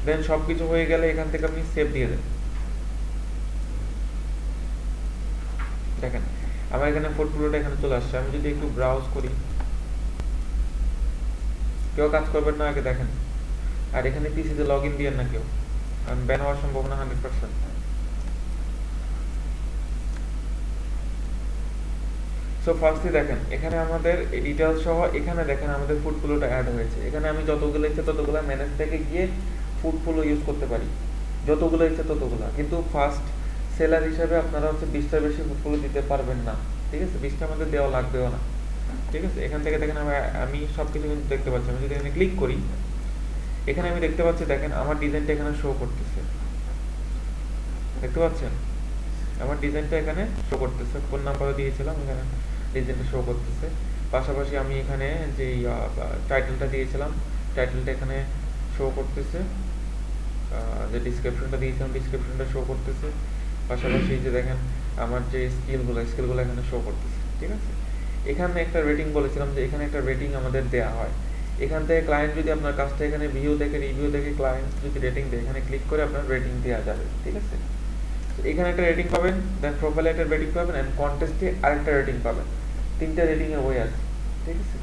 A: দেন সবকিছু হয়ে গেলে এখান থেকে আপনি সেভ দিয়ে দেন। দেখেন আমার এখানে পোর্টফোলিওটা এখানে চলে আসছে। আমি যদি একটু ব্রাউজ করি, কেউ কাজ করবেন না আগে দেখেন। আর এখানে পিসিতে লগ ইন দিয়েন না কেউ, কারণ ব্যান হওয়ার সম্ভাবনা 100%। সো ফার্স্টলি দেখেন এখানে আমাদের ডিটেইলস সহ, এখানে দেখেন আমাদের পোর্টফোলিওটা অ্যাড হয়েছে। এখানে আমি যতগুলো ইচ্ছে ততগুলো ম্যানেজ থেকে গিয়ে পোর্টফোলিও ইউজ করতে পারি, যতগুলো ইচ্ছে ততগুলো। কিন্তু ফার্স্ট সেলার হিসেবে আপনারা হচ্ছে 20টার বেশি পোর্টফোলিও দিতে পারবেন না, ঠিক আছে। 20টা আমাদের দেওয়া লাগবেও না, ঠিক আছে। এখান থেকে দেখেন আমি সবকিছু কিন্তু দেখতে পাচ্ছি। আমি যদি এখানে ক্লিক করি, এখানে আমি দেখতে পাচ্ছি, দেখেন আমার ডিজাইনটা এখানে শো করতেছে, দেখতে পাচ্ছেন আমার ডিজাইনটা এখানে শো করতেছে। ফোন নাম্বারও দিয়েছিলাম, এখানে ডিজাইনটা শো করতেছে। পাশাপাশি আমি এখানে যে টাইটেলটা দিয়েছিলাম, টাইটেলটা এখানে শো করতেছে। যে ডিসক্রিপশনটা দিয়েছিলাম, ডিসক্রিপশনটা শো করতেছে। পাশাপাশি যে দেখেন আমার যে স্কিলগুলো এখানে শো করতেছে, ঠিক আছে। এখানে একটা রেটিং বলেছিলাম, যে এখানে একটা রেটিং আমাদের দেয়া হয়। এখান থেকে ক্লায়েন্ট যদি আপনার কাজটা এখানে ভিউ দেখে, রিভিউ দেখে, ক্লায়েন্ট যদি রেটিং দেয়, এখানে ক্লিক করে আপনার রেটিং দেওয়া যাবে, ঠিক আছে। এখানে একটা রেটিং পাবেন, দেন প্রোফাইলে একটা রেটিং পাবেন, এন্ড কন্টেস্টে আরেকটা রেটিং পাবেন। 3টা রেটিং এর ওয়ে আছে, ঠিক আছে।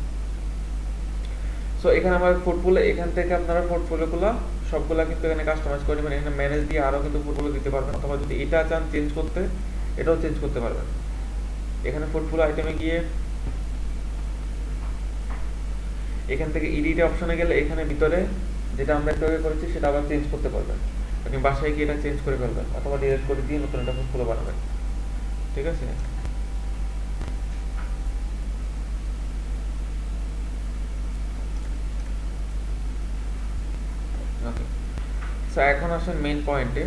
A: সো এখানে আমার পোর্টফোলিও, এখান থেকে আপনারা পোর্টফোলিওগুলো সবগুলা কিন্তু এখানে কাস্টমাইজ করে নেবেন। এখানে ম্যানেজ দিয়ে আরও কিন্তু ফুডগুলো দিতে পারবেন, অথবা যদি এটা চান চেঞ্জ করতে, এটাও চেঞ্জ করতে পারবেন। এখানে ফুডফুল আইটেমে গিয়ে এখান থেকে এডিট অপশনে গেলে এখানে ভিতরে যেটা আমরা একটু আগে করেছি সেটা আবার চেঞ্জ করতে পারবেন। আপনি বাসায় গিয়ে এটা চেঞ্জ করে ফেলবেন, অথবা ডিলিট করে দিয়ে নতুন একটা ফুডফুল বানাবেন। ঠিক আছে? ওকে, সো এখন আসেন মেইন পয়েন্টে।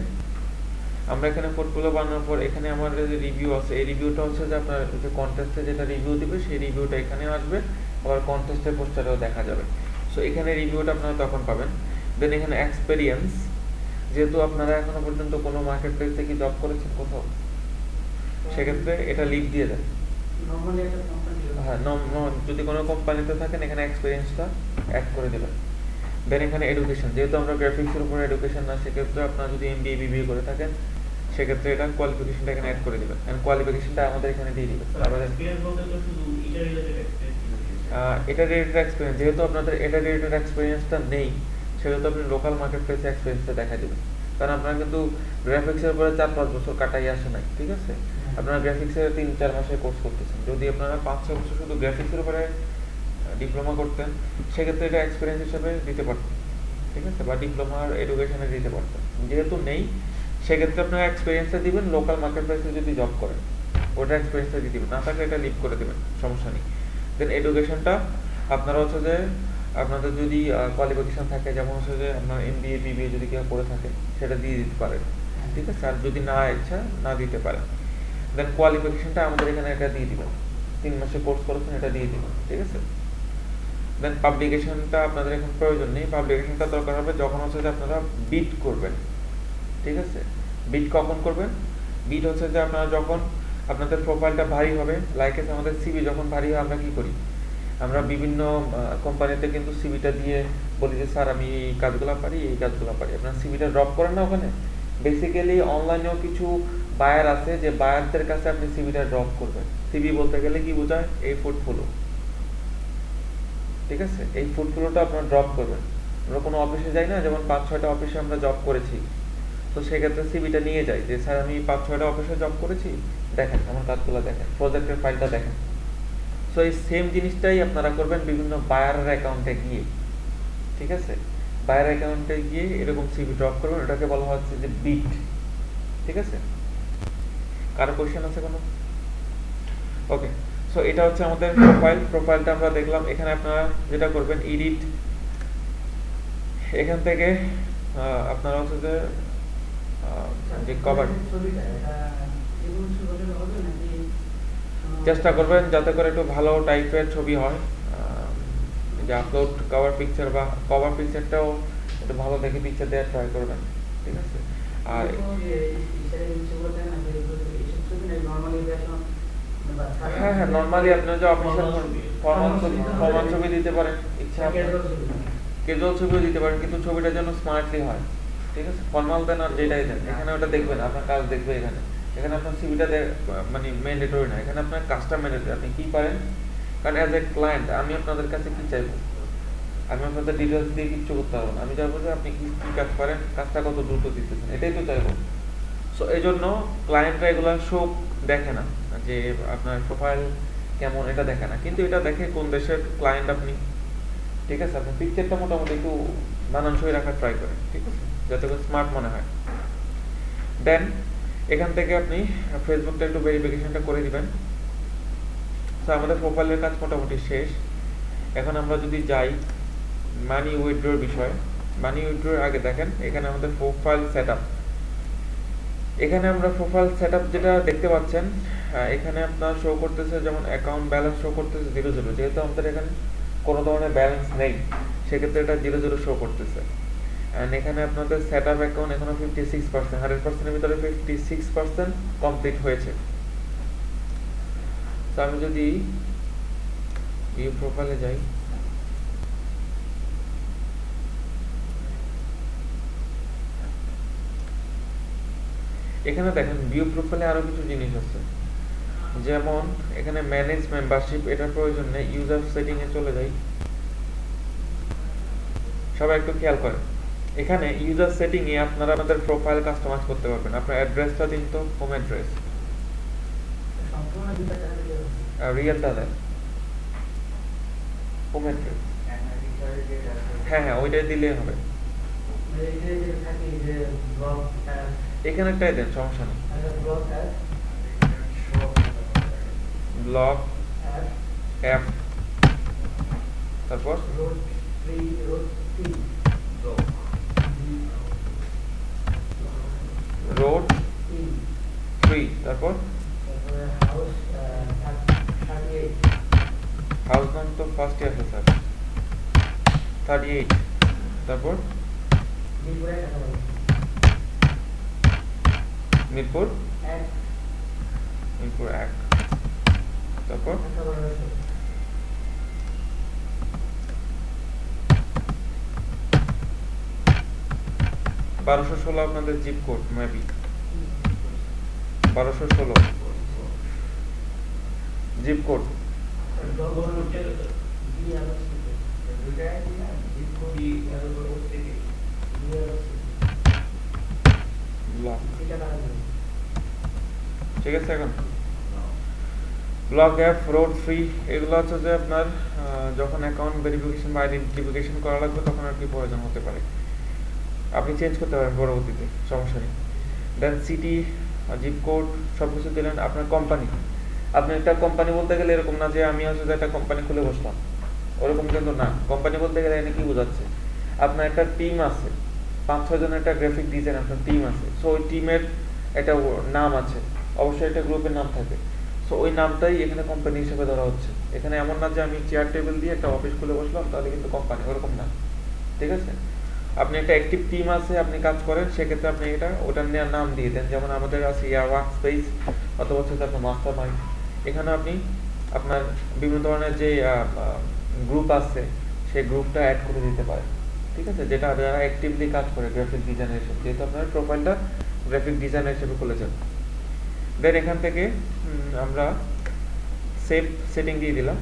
A: আমরা এখানে পোর্টফোলিও বানানোর পর এখানে আমাদের যে রিভিউ আছে, এই রিভিউটা হচ্ছে যে আপনার যে কন্টেস্টে যেটা রিভিউ দিবে সেই রিভিউটা এখানেও আসবে, আবার কন্টেস্টের পোস্টারেও দেখা যাবে। সো এখানে রিভিউটা আপনারা তখন পাবেন। দেন এখানে এক্সপেরিয়েন্স, যেহেতু আপনারা এখনো পর্যন্ত কোনো মার্কেট প্লেসে কি জব করেছেন কোথাও, সেক্ষেত্রে এটা লিভ দিয়ে দেন।
B: নরমালি একটা কোম্পানি,
A: হ্যাঁ, যদি কোনো কোম্পানিতে থাকেন এখানে এক্সপেরিয়েন্সটা অ্যাড করে দেবেন। দেন এখানে এডুকেশন, যেহেতু আমরা গ্রাফিক্সের উপরে এডুকেশন না, সেক্ষেত্রে আপনারা যদি এমবিএ বিবিএ করে থাকেন সেক্ষেত্রে এটা কোয়ালিফিকেশনটা এখানে অ্যাড করে দেবেন, এন্ড কোয়ালিফিকেশনটা আমাদের এখানে দিয়ে দিবেন। তারপরে
C: এক্সপেরিয়েন্স বলতে তো শুধু এটা রিলেটেড এক্সপেরিয়েন্স,
A: এটা রিলেটেড এক্সপেরিয়েন্স, যেহেতু আপনাদের এটা রিলেটেড এক্সপেরিয়েন্সটা নেই, সেহেতু আপনি লোকাল মার্কেট প্লেসে এক্সপেরিয়েন্সটা দেখা দেবেন। কারণ আপনারা কিন্তু গ্রাফিক্সের উপরে 4-5 বছর কাটাই আসে নাই, ঠিক আছে? আপনারা গ্রাফিক্সের 3-4 মাসের কোর্স করতেছেন। যদি আপনারা 5-6 বছর শুধু গ্রাফিক্সের উপরে ডিপ্লোমা করতেন, সেক্ষেত্রে এটা এক্সপেরিয়েন্স হিসেবে দিতে পারতেন, ঠিক আছে? বা ডিপ্লোমার এডুকেশনে দিতে পারতেন। যেহেতু নেই, সেক্ষেত্রে আপনারা এক্সপেরিয়েন্সটা দিবেন লোকাল মার্কেট প্লেসে যদি জব করেন, ওটা এক্সপেরিয়েন্সটা দিয়ে দিবেন, না থাকলে এটা লিভ করে দেবেন, সমস্যা নেই। দেন এডুকেশনটা আপনারা হচ্ছে যে আপনাদের যদি কোয়ালিফিকেশন থাকে, যেমন হচ্ছে যে আপনার এমবিএ বিবিএ যদি কেউ করে থাকে সেটা দিয়ে দিতে পারেন, ঠিক আছে? আর যদি না ইচ্ছা না দিতে পারেন, দেন কোয়ালিফিকেশনটা আমাদের এখানে এটা দিয়ে দিবেন। 3 মাসের কোর্স করেছেন, এটা দিয়ে দিবেন, ঠিক আছে? দেন পাবলিকেশনটা আপনাদের এখন প্রয়োজন নেই, পাবলিকেশনটা দরকার হবে যখন হচ্ছে যে আপনারা বিট করবেন, ঠিক আছে? বিট কখন করবেন? বিট হচ্ছে যে আপনারা যখন আপনাদের প্রোফাইলটা ভারী হবে, লাইক এস আমাদের সিভি যখন ভারী হয় আমরা কি করি, আমরা বিভিন্ন কোম্পানিতে কিন্তু সিভিটা দিয়ে বলি যে স্যার আমি এই কাজগুলো পারি, এই কাজগুলো পারি। আপনার সিভিটা ড্রপ করেন না ওখানে। বেসিক্যালি অনলাইনেও কিছু বায়ার আছে যে বায়ারদের কাছে আপনি সিভিটা ড্রপ করবেন। সিভি বলতে গেলে কি বোঝায়? এই পোর্টফোলিও, ঠিক আছে? এই পোর্টফোলিওটা আপনারা ড্রপ করবেন। আমরা কোনো অফিসে যাই না, যেমন 5-6টা অফিসে আমরা জব করেছি, তো সেক্ষেত্রে সিভিটা নিয়ে যাই যে স্যার আমি 5-6টা অফিসে জব করেছি, দেখেন আমার কাজগুলো, দেখেন প্রজেক্টের ফাইলটা দেখেন। সো এই সেম জিনিসটাই আপনারা করবেন বিভিন্ন বায়ারের অ্যাকাউন্টে গিয়ে, ঠিক আছে? বায়ার অ্যাকাউন্টে গিয়ে এরকম সিভি ড্রপ করবেন, এটাকে বলা হচ্ছে যে বিট, ঠিক আছে? কারো কোয়েশ্চেন আছে কোনো? ওকে, সো এটা হচ্ছে আমাদের প্রোফাইলটা আমরা দেখলাম। এখানে আপনারা যেটা করবেন এডিট, এখান থেকে আপনারা হচ্ছে যে কভার
B: ছবিটা এটা যেগুলো ছবি হবে নাকি
A: চেষ্টা করবেন যাতে করে একটু ভালো টাইপের ছবি হয়, যে আপলোড কভার পিকচার বা কভার পিকচারটাও একটু ভালো দেখে পিকচার দেওয়ার ট্রাই করবেন, ঠিক আছে? আর হ্যাঁ হ্যাঁ, নর্মালি আপনার যে অফিসিয়াল ফরমাল ছবি দিতে পারেন, ইচ্ছা ক্যাজুয়াল ছবিও দিতে পারেন, কিন্তু ছবিটা যেন স্মার্টলি হয়, ঠিক আছে? ফরমাল দেন আর যেটাই দেন, এখানে ওটা দেখবেন, আপনার কাজ দেখবে এখানে। এখানে আপনার সিভিটা মানে ম্যান্ডেটরি না, এখানে আপনার কাজটা ম্যান্ডেটরি, আপনি কি পারেন। কারণ অ্যাজ এ ক্লায়েন্ট আমি আপনাদের কাছে কি চাইবো, আমি আপনাদের ডিটেলস দিয়ে কিচ্ছু করতে পারবো না, আমি চাইবো যে আপনি কি কি কাজ পারেন, কাজটা কত দ্রুত দিতেছেন, এটাই তো চাইবো। সো এই জন্য ক্লায়েন্টরা এগুলো শো দেখে না যে আপনার প্রোফাইল কেমন, এটা দেখে না, কিন্তু এটা দেখে কোন দেশের ক্লায়েন্ট আপনি, ঠিক আছে? আপনি পিকচারটা মোটামুটি একটু মানানসই রাখার ট্রাই করেন, ঠিক আছে? যাতে করে স্মার্ট মনে হয়। দেন এখান থেকে আপনি ফেসবুকটা একটু ভেরিফিকেশনটা করে দিবেন। তো আমাদের প্রোফাইলের কাজ মোটামুটি শেষ। এখন আমরা যদি যাই মানি উইথড্রর বিষয়ে, মানি উইথড্রর আগে দেখেন এখানে আমাদের প্রোফাইল সেটআপ। এখানে আমরা প্রোফাইল সেটআপ যেটা দেখতে পাচ্ছেন, এখানে আপনার শো করতেছে যেমন অ্যাকাউন্ট ব্যালেন্স শো করতেছে 0-0, যেহেতু আমাদের এখানে কোনো ধরনের ব্যালেন্স নেই, সেক্ষেত্রে এটা 0-0 শো করতেছে। অ্যান্ড এখানে আপনাদের সেটআপ অ্যাকাউন্ট এখনো 56%, 100%-এর ভিতরে 56% কমপ্লিট হয়েছে। তো আমি যদি ভিউ প্রোফাইলে যাই, এখানে দেখেন ভিউ প্রোফাইলে আরো কিছু জিনিস আছে, যেমন এখানে ম্যানেজ মেম্বারশিপ, এটার প্রয়োজন নেই। ইউজার সেটিং এ চলে যাই, সবাই একটু খেয়াল করেন। এখানে ইউজার সেটিং এ আপনারা আপনাদের প্রোফাইল কাস্টমাইজ করতে পারবেন। আপনার অ্যাড্রেসটা দিন তো, হোম অ্যাড্রেস,
B: সম্পূর্ণ দুইটা চ্যানেল
A: রিয়েলটা দেন, হোম অ্যাড্রেস। হ্যাঁ হ্যাঁ, ওইটাই দিলেই হবে।
B: এখানে যে থাকে যে ব্লগ অ্যাড,
A: এখানে একটাই দেন, সমস্যা নেই।
B: Blog add,
A: blog
B: add,
A: app, তারপর
B: road free, road free,
A: road
B: free,
A: free, তারপর
B: তারপরে হাউস 38,
A: হাউস নাম তো ফার্স্টে আছে স্যার, 38, তারপর
B: মিরপুরে টাকা পাবো
A: মিরপুর
B: এক
A: মিরপুর 1, তারপর
B: টাকা পাবো।
A: 1216 আপনাদের zip code maybe 1216 zip code. Block, ঠিক আছে। এখন ব্লক অ্যাপ, রোড ফ্রি, এগুলো হচ্ছে যে আপনার যখন অ্যাকাউন্ট ভেরিফিকেশন বা আইডেন্টিফিকেশন করা লাগবে তখন আর কি প্রয়োজন হতে পারে, আপনি চেঞ্জ করতে পারেন পরবর্তীতে, সমস্যা নেই। দেন সিটি, জিপ কোড সব কিছু দিলেন। আপনার কোম্পানি, আপনি একটা কোম্পানি বলতে গেলে এরকম না যে আমি হচ্ছে যে একটা কোম্পানি খুলে বসলাম, ওরকম কিন্তু না। কোম্পানি বলতে গেলে এনে কি বোঝাচ্ছে, আপনার একটা টিম আছে, 5-6 জনের একটা গ্রাফিক ডিজাইন আপনার টিম আছে। সো ওই টিমের একটা নাম আছে, অবশ্যই একটা গ্রুপের নাম থাকে। সো ওই নামটাই এখানে কোম্পানি হিসেবে ধরা হচ্ছে। এখানে এমন না যে আমি চেয়ার টেবিল দিয়ে একটা অফিস খুলে বসলাম তাহলে কিন্তু কোম্পানি, ওরকম না, ঠিক আছে। আপনি একটা অ্যাক্টিভ টিম আছে, আপনি কাজ করেন, সেক্ষেত্রে আপনি এটা ওটার নেওয়ার নাম দিয়ে দেন। যেমন আমাদের আছে ইয়ার ওয়ার্ক স্পেস অথবা হচ্ছে আপনার মাস্টার মাইন্ড। এখানে আপনি আপনার বিভিন্ন ধরনের যে গ্রুপ আছে সেই গ্রুপটা অ্যাড করে দিতে পারেন, ঠিক আছে, যেটা যারা অ্যাক্টিভলি কাজ করে গ্রাফিক ডিজাইনার হিসেবে, যেহেতু আপনার প্রোফাইলটা গ্রাফিক ডিজাইনার হিসেবে খুলেছেন। দেন এখান থেকে আমরা সেভ সেটিং দিয়ে দিলাম।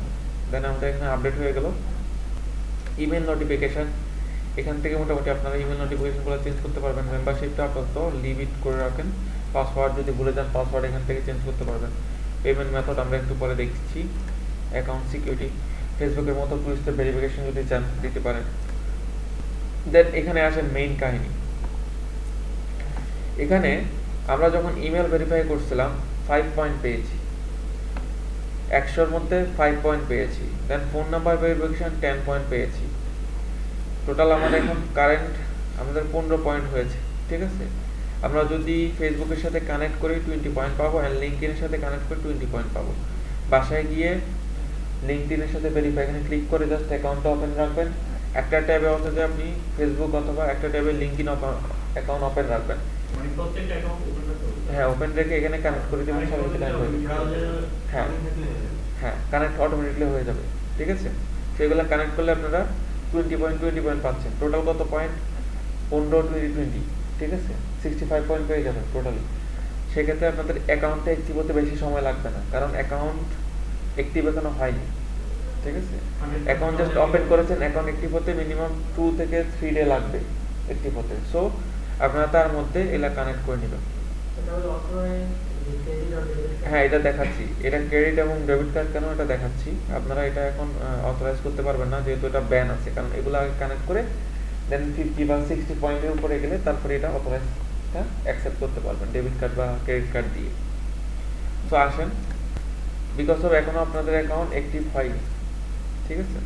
A: দেন আমাদের এখানে আপডেট হয়ে গেল। ইমেল নোটিফিকেশন, এখান থেকে মোটামুটি আপনারা ইমেল নোটিফিকেশনগুলো চেঞ্জ করতে পারবেন। মেম্বারশিপটা আপাতত লিভ ইট করে রাখেন। পাসওয়ার্ড যদি ভুলে যান পাসওয়ার্ড এখান থেকে চেঞ্জ করতে পারবেন। পেমেন্ট মেথড আমরা একটু পরে দেখছি। অ্যাকাউন্ট সিকিউরিটি, ফেসবুকের মতো টু স্টেপ ভেরিফিকেশন যদি চান দিতে পারেন। দেন এখানে আসেন মেইন কাহিনী। এখানে আমরা যখন ইমেল ভেরিফাই করছিলাম 5 পয়েন্ট পেয়েছি, 100-র মধ্যে 5 পয়েন্ট পেয়েছি। দেন ফোন নাম্বার ভেরিফিকেশন 10 পয়েন্ট পেয়েছি। টোটাল আমাদের এখন কারেন্ট আমাদের 15 পয়েন্ট হয়েছে, ঠিক আছে। আমরা যদি ফেসবুকের সাথে কানেক্ট করি 20 পয়েন্ট পাবো, আর লিঙ্কডইনের সাথে কানেক্ট করে 20 পয়েন্ট পাবো। বাসায় গিয়ে লিঙ্কডইনের সাথে ভেরিফাই এখানে ক্লিক করে জাস্ট অ্যাকাউন্টটা ওপেন রাখবেন। একটা ট্যাবে হচ্ছে যে আপনি ফেসবুক অথবা একটা ট্যাবে লিঙ্কডইন অ্যাকাউন্ট ওপেন রাখবেন।
C: মানে প্রত্যেকটা অ্যাকাউন্ট ওপেন করতে হবে।
A: হ্যাঁ, ওপেন রেখে এখানে কানেক্ট করে দিবেন, সবার সাথে কানেক্ট হয়ে যাবে। হ্যাঁ হ্যাঁ, কানেক্ট অটোমেটিকলি হয়ে যাবে, ঠিক আছে। সেগুলো কানেক্ট করলে আপনারা 20 পয়েন্ট পাচ্ছেন। টোটাল কত পয়েন্ট? 15, 20, 20, ঠিক আছে। 65 পয়েন্ট পেয়ে যাবেন টোটালি। সেক্ষেত্রে আপনাদের অ্যাকাউন্টটা অ্যাক্টিভ হতে বেশি সময় লাগবে না, কারণ অ্যাকাউন্ট অ্যাক্টিভ এখনো হয়নি, ঠিক আছে। অ্যাকাউন্ট জাস্ট ওপেন করেছেন, অ্যাকাউন্ট অ্যাক্টিভ হতে মিনিমাম 2 থেকে 3 ডে লাগবে অ্যাক্টিভ হতে। সো আপনারা তার মধ্যে এলা কানেক্ট করে নেবেন। হ্যাঁ, এটা দেখাচ্ছি, এটা ক্রেডিট এবং ডেবিট কার্ড কেন এটা দেখাচ্ছি। আপনারা এটা এখন অথরাইজ করতে পারবেন না, যেহেতু এটা ব্যান আছে। কারণ এগুলো আগে কানেক্ট করে দেন 50 বা 60 পয়েন্টের উপরে গেলে তারপরে এটা অথরাইজটা অ্যাকসেপ্ট করতে পারবেন ডেবিট কার্ড বা ক্রেডিট কার্ড দিয়ে। সো আসেন, বিকজ অফ এখনো আপনাদের অ্যাকাউন্ট অ্যাক্টিভ হয়নি, ঠিক আছে।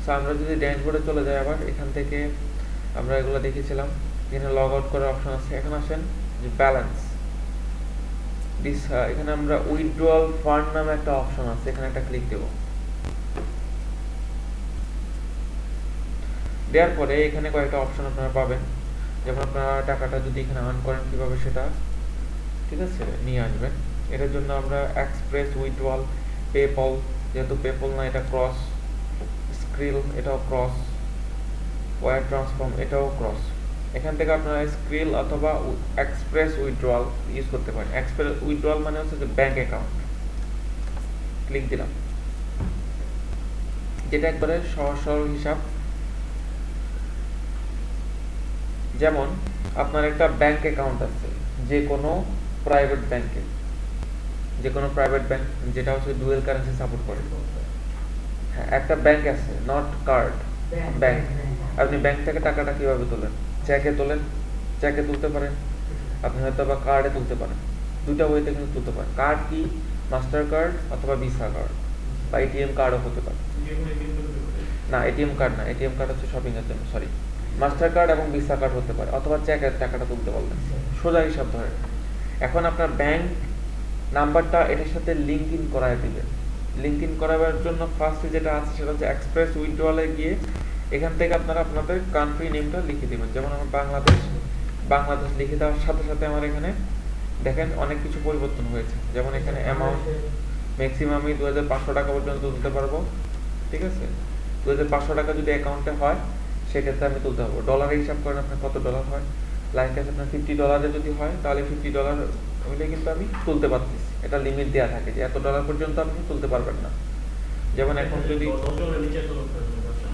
A: সো আমরা যদি ড্যাশবোর্ডে চলে যাই, আবার এখান থেকে আমরা এগুলো দেখেছিলাম। এখানে লগ আউট করার অপশন আছে। এখন আসেন যে ব্যালেন্স দিস, এখানে আমরা উইথড্রয়াল ফান্ড নামে একটা অপশন আছে, এখানে একটা ক্লিক দেব। দেওয়ার পরে এখানে কয়েকটা অপশন আপনারা পাবেন, যেমন আপনারা টাকাটা যদি এখানে আর্ন করেন কিভাবে সেটা, ঠিক আছে, নিয়ে আসবেন। এটার জন্য আমরা এক্সপ্রেস উইথড্রয়াল, পেপল, যেহেতু পেপল না এটা ক্রস, স্ক্রিল এটাও ক্রস, ওয়ার ট্রান্সফর্ম এটাও ক্রস। এখান থেকে আপনারা স্ক্রিল অথবা এক্সপ্রেস উইথড্রয়াল ইউজ করতে পারেন। এক্সপ্রেস উইথড্রয়াল মানে হচ্ছে যে ব্যাংক অ্যাকাউন্ট। ক্লিক দিলাম, যেটা একবারে সহজ সরল হিসাব। যেমন আপনার একটা ব্যাংক অ্যাকাউন্ট আছে যে কোনো প্রাইভেট ব্যাংকে, যে কোনো প্রাইভেট ব্যাংক যেটা হচ্ছে ডুয়েল কারেন্সি সাপোর্ট করে। হ্যাঁ, একটা ব্যাংক আছে, নট কার্ড, ব্যাংক। আপনি ব্যাংক থেকে টাকাটা কিভাবে তোলেন? চেকে তোলেন, চেকে তুলতে পারেন, আপনি হয়তো বা কার্ডে তুলতে পারেন, দুইটা ওয়েতে কিন্তু তুলতে পারেন। কার্ড কি? মাস্টার কার্ড অথবা ভিসা কার্ড বা এটিএম কার্ডও হতে পারে। না, এটিএম কার্ড না, এটিএম কার্ড হচ্ছে শপিং এর জন্য, সরি। মাস্টার কার্ড এবং ভিসা কার্ড হতে পারে, অথবা চেকের টাকাটা তুলতে পারলেন। সোজা হিসাব ধরেন। এখন আপনার ব্যাংক নাম্বারটা এটার সাথে লিঙ্ক ইন করায় দিবেন। লিঙ্ক ইন করাবার জন্য ফার্স্টে যেটা আছে সেটা হচ্ছে এক্সপ্রেস উইথড্রয়ালে গিয়ে এখান থেকে আপনারা আপনাদের কান্ট্রি নেমটা লিখে দিবেন। যেমন আমার বাংলাদেশ, বাংলাদেশ লিখে দেওয়ার সাথে সাথে আমার এখানে দেখেন অনেক কিছু পরিবর্তন হয়েছে। যেমন এখানে অ্যামাউন্ট ম্যাক্সিমাম আমি 2500 টাকা পর্যন্ত তুলতে পারবো, ঠিক আছে? 2500 টাকা যদি অ্যাকাউন্টে হয় সেক্ষেত্রে আমি তুলতে পারবো। ডলারে হিসাব করেন আপনার কত ডলার হয়, লাইক আছে আপনার $50 যদি হয় তাহলে $50 হইলে কিন্তু আমি তুলতে পারতেছি। এটা লিমিট দেওয়া থাকে যে এত ডলার পর্যন্ত আপনি তুলতে পারবেন না। যেমন এখন যদি,